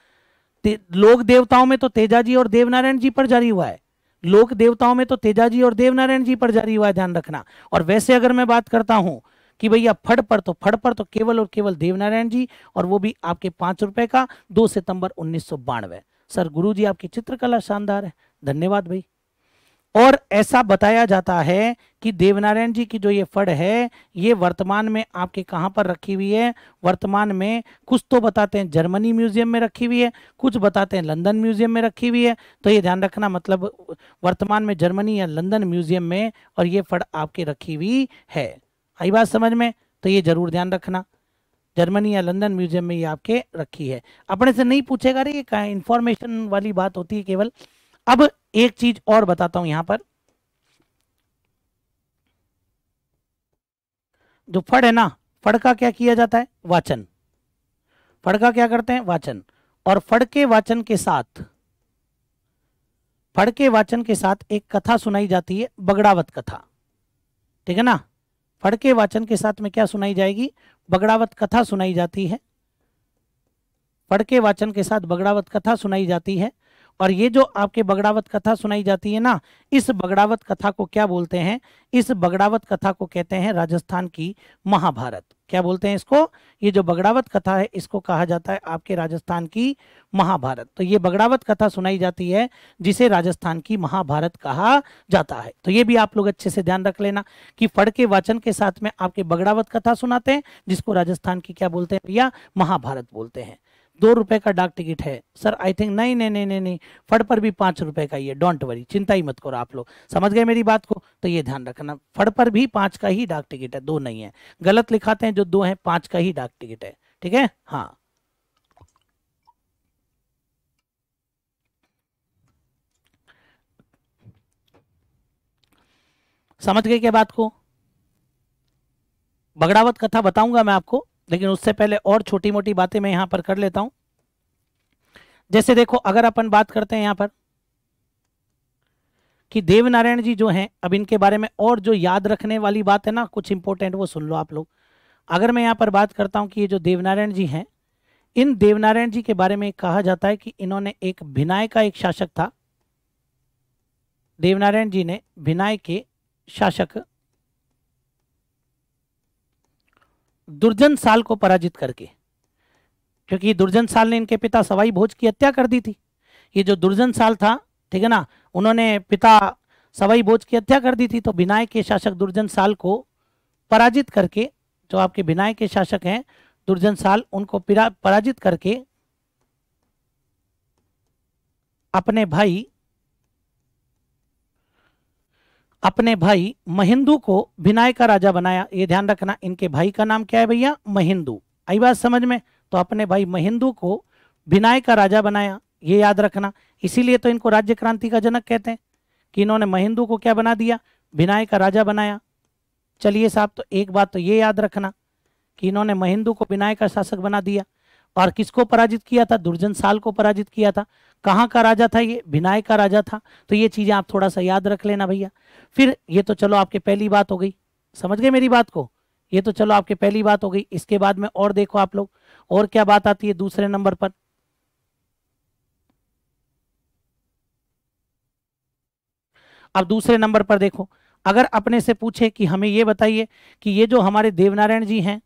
लोक देवताओं में तो तेजाजी और देवनारायण जी पर जारी हुआ है, लोक देवताओं में तो तेजाजी और देवनारायण जी पर जारी हुआ है, ध्यान रखना। और वैसे अगर मैं बात करता हूं कि भैया फड़ पर तो केवल और केवल देवनारायण जी, और वो भी आपके 5 रुपए का, 2 सितंबर 1992। सर गुरुजी आपकी चित्रकला शानदार है, धन्यवाद भाई। और ऐसा बताया जाता है कि देवनारायण जी की जो ये फड़ है, ये वर्तमान में आपके कहाँ पर रखी हुई है, वर्तमान में कुछ तो बताते हैं जर्मनी म्यूजियम में रखी हुई है, कुछ बताते हैं लंदन म्यूजियम में रखी हुई है। तो ये ध्यान रखना, मतलब वर्तमान में जर्मनी या लंदन म्यूजियम में और ये फड़ आपकी रखी हुई है। आई बात समझ में, तो ये जरूर ध्यान रखना, जर्मनी या लंदन म्यूजियम में ये आपके रखी है। अपने से नहीं पूछेगा रे, ये इंफॉर्मेशन वाली बात होती है केवल। अब एक चीज और बताता हूं, यहां पर जो फड़ है ना, फड़ का क्या किया जाता है, वाचन। फड़ का क्या करते हैं, वाचन। और फड़ के वाचन के साथ, फड़ के वाचन के साथ एक कथा सुनाई जाती है, बगड़ावत कथा, ठीक है ना। फड़ के वाचन के साथ में क्या सुनाई जाएगी, बगड़ावत कथा सुनाई जाती है। फड़ के वाचन के साथ बगड़ावत कथा सुनाई जाती है। और ये जो आपके बगड़ावत कथा सुनाई जाती है ना, इस बगड़ावत कथा को क्या बोलते हैं, इस बगड़ावत कथा को कहते हैं राजस्थान की महाभारत। क्या बोलते हैं इसको, ये जो बगड़ावत कथा है इसको कहा जाता है आपके राजस्थान की महाभारत। तो ये बगड़ावत कथा सुनाई जाती है जिसे राजस्थान की महाभारत कहा जाता है। तो ये भी आप लोग अच्छे से ध्यान रख लेना कि फड़ के वाचन के साथ में आपके बगड़ावत कथा सुनाते हैं, जिसको राजस्थान की क्या बोलते हैं भैया, महाभारत बोलते हैं। 2 रुपए का डाक टिकट है सर, आई थिंक नहीं नहीं नहीं नहीं नहीं, फड़ पर भी 5 रुपए का ही है, डोंट वरी, चिंता ही मत करो, आप लोग समझ गए मेरी बात को। तो ये ध्यान रखना, फड़ पर भी 5 का ही डाक टिकट है, 2 नहीं है, गलत लिखाते हैं जो 2 है, 5 का ही डाक टिकट है, ठीक है। हाँ समझ गए क्या बात को। बगड़ावत कथा बताऊंगा मैं आपको, लेकिन उससे पहले और छोटी मोटी बातें मैं यहां पर कर लेता हूं। जैसे देखो, अगर अपन बात करते हैं यहां पर कि देवनारायण जी जो हैं, अब इनके बारे में और जो याद रखने वाली बात है ना, कुछ इंपॉर्टेंट, वो सुन लो आप लोग। अगर मैं यहाँ पर बात करता हूँ कि ये जो देवनारायण जी हैं, इन देवनारायण जी के बारे में कहा जाता है कि इन्होंने एक भिनाय का एक शासक था, देवनारायण जी ने भिनाय के शासक दुर्जन साल को पराजित करके, क्योंकि दुर्जन साल ने इनके पिता सवाई भोज की हत्या कर दी थी। ये जो दुर्जन साल था, ठीक है ना, उन्होंने पिता सवाई भोज की हत्या कर दी थी। तो भिनाय के शासक दुर्जन साल को पराजित करके, जो आपके भिनाय के शासक हैं दुर्जन साल, उनको पराजित करके अपने भाई महिंदू को भिनाय का राजा बनाया। ये ध्यान रखना, इनके भाई का नाम क्या है भैया, महिंदू। आई बात समझ में। तो अपने भाई महिंदू को भिनाय का राजा बनाया, ये याद रखना। इसीलिए तो इनको राज्य क्रांति का जनक कहते हैं कि इन्होंने महिंदू को क्या बना दिया, भिनाय का राजा बनाया। चलिए साहब, तो एक बात तो ये याद रखना कि इन्होंने महिंदू को भिनाय का शासक बना दिया। और किसको पराजित किया था, दुर्जन साल को पराजित किया था। कहाँ का राजा था ये, भिनाय का राजा था। तो ये चीजें आप थोड़ा सा याद रख लेना भैया। फिर ये तो चलो आपके पहली बात हो गई, समझ गए मेरी बात को, ये तो चलो आपके पहली बात हो गई। इसके बाद में और देखो आप लोग, और क्या बात आती है दूसरे नंबर पर। अब दूसरे नंबर पर देखो, अगर अपने से पूछे कि हमें ये बताइए कि ये जो हमारे देवनारायण जी हैं,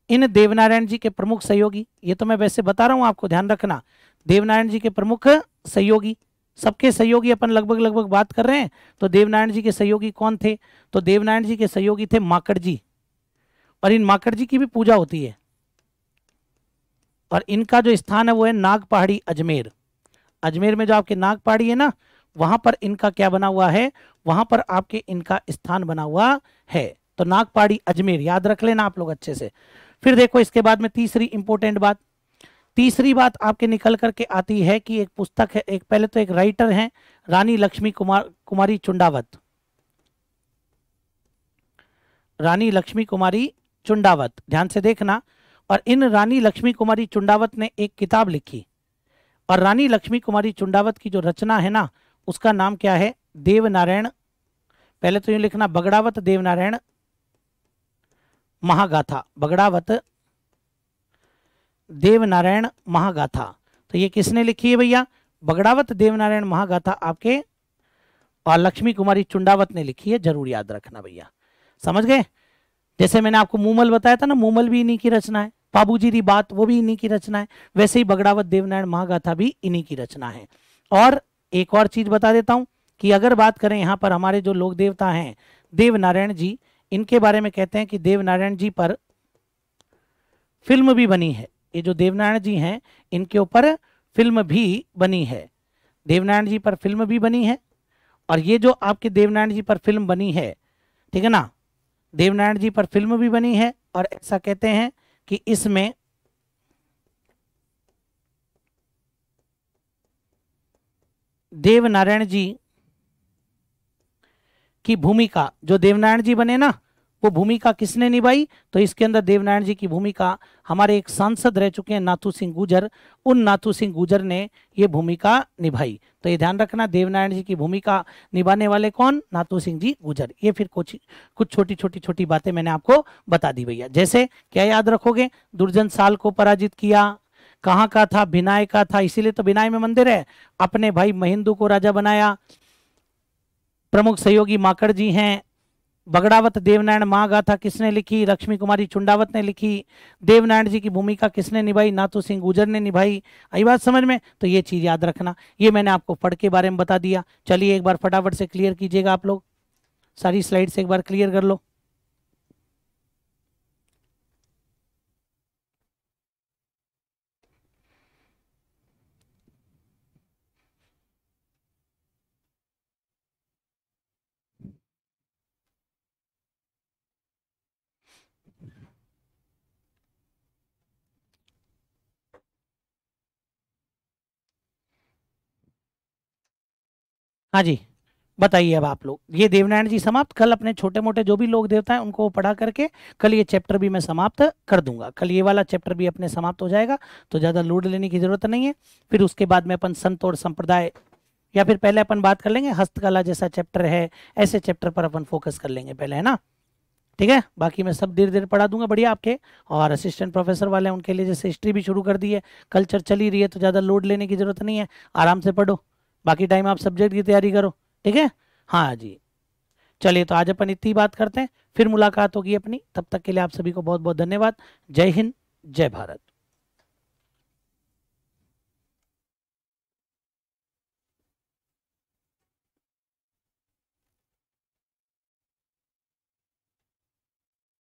इन देवनारायण जी के प्रमुख सहयोगी, ये तो मैं वैसे बता रहा हूं आपको, ध्यान रखना, देवनारायण जी के प्रमुख सहयोगी, सबके सहयोगी अपन लगभग लगभग बात कर रहे हैं। तो देवनारायण जी के सहयोगी कौन थे, तो देवनारायण जी के सहयोगी थे माकड़ जी। और इन माकड़ जी की भी पूजा होती है। और इनका जो स्थान है वो है नाग पहाड़ी अजमेर। अजमेर में जो आपके नाग पहाड़ी है ना, वहां पर इनका क्या बना हुआ है, वहां पर आपके इनका स्थान बना हुआ है। तो नाग पहाड़ी अजमेर याद रख लेना आप लोग अच्छे से। फिर देखो इसके बाद में तीसरी इंपॉर्टेंट बात, तीसरी बात आपके निकल करके आती है कि एक पुस्तक है, एक पहले तो एक राइटर है रानी लक्ष्मी कुमारी चुंडावत। रानी लक्ष्मी कुमारी चुंडावत, ध्यान से देखना। और इन रानी लक्ष्मी कुमारी चुंडावत ने एक किताब लिखी, और रानी लक्ष्मी कुमारी चुंडावत की जो रचना है ना, उसका नाम क्या है? देवनारायण, पहले तो यूं लिखना, बगड़ावत देवनारायण महागाथा, बगड़ावत देवनारायण महागाथा। तो ये किसने लिखी है भैया? बगड़ावत देवनारायण महागाथा आपके और लक्ष्मी कुमारी चुंडावत ने लिखी है, जरूर याद रखना भैया, समझ गए? जैसे मैंने आपको मूमल बताया था ना, मूमल भी इन्हीं की रचना है, पाबूजी री बात वो भी इन्हीं की रचना है, वैसे ही बगड़ावत देवनारायण महागाथा भी इन्हीं की रचना है। और एक और चीज बता देता हूं कि अगर बात करें यहाँ पर हमारे जो लोक देवता हैं देवनारायण जी, इनके बारे में कहते हैं कि देवनारायण जी पर फिल्म भी बनी है। ये जो देवनारायण जी हैं इनके ऊपर फिल्म भी बनी है, देवनारायण जी पर फिल्म भी बनी है। और ये जो आपके देवनारायण जी पर फिल्म बनी है, ठीक है ना, देवनारायण जी पर फिल्म भी बनी है, और ऐसा कहते हैं कि इसमें देवनारायण जी की भूमिका, जो देवनारायण जी बने ना, वो भूमिका किसने निभाई? तो इसके अंदर देवनारायण जी की भूमिका हमारे एक सांसद रह चुके हैं नाथू सिंह गुजर, उन नाथू सिंह गुजर ने ये भूमिका निभाई। तो ये ध्यान रखना, देवनारायण जी की भूमिका निभाने वाले कौन? नाथू सिंह जी गुजर। ये फिर कुछ छोटी छोटी छोटी बातें मैंने आपको बता दी भैया। जैसे क्या याद रखोगे? दुर्जन साल को पराजित किया, कहाँ का था? भिनाय का था, इसीलिए तो भिनाय में मंदिर है। अपने भाई महिंदू को राजा बनाया, प्रमुख सहयोगी माकड़ जी हैं। बगड़ावत देवनारायण महागाथा किसने लिखी? लक्ष्मी कुमारी चुंडावत ने लिखी। देवनारायण जी की भूमिका किसने निभाई? नाथू सिंह गुजर ने निभाई। आई बात समझ में? तो ये चीज याद रखना। ये मैंने आपको फड़ के बारे में बता दिया। चलिए एक बार फटाफट से क्लियर कीजिएगा आप लोग, सारी स्लाइड से एक बार क्लियर कर लो। हाँ जी, बताइए अब आप लोग। ये देवनारायण जी समाप्त। कल अपने छोटे मोटे जो भी लोग देवता हैं उनको पढ़ा करके कल ये चैप्टर भी मैं समाप्त कर दूंगा। कल ये वाला चैप्टर भी अपने समाप्त हो जाएगा, तो ज़्यादा लोड लेने की जरूरत नहीं है। फिर उसके बाद में अपन संत और संप्रदाय, या फिर पहले अपन बात कर लेंगे हस्तकला जैसा चैप्टर है, ऐसे चैप्टर पर अपन फोकस कर लेंगे पहले, है ना? ठीक है, बाकी मैं सब धीरे धीरे पढ़ा दूंगा बढ़िया आपके। और असिस्टेंट प्रोफेसर वाले हैं उनके लिए जैसे हिस्ट्री भी शुरू कर दी है, कल्चर चल ही रही है, तो ज़्यादा लोड लेने की जरूरत नहीं है, आराम से पढ़ो। बाकी टाइम आप सब्जेक्ट की तैयारी करो, ठीक है? हाँ जी, चलिए तो आज अपन इतनी बात करते हैं, फिर मुलाकात होगी अपनी। तब तक के लिए आप सभी को बहुत बहुत धन्यवाद। जय हिंद, जय भारत।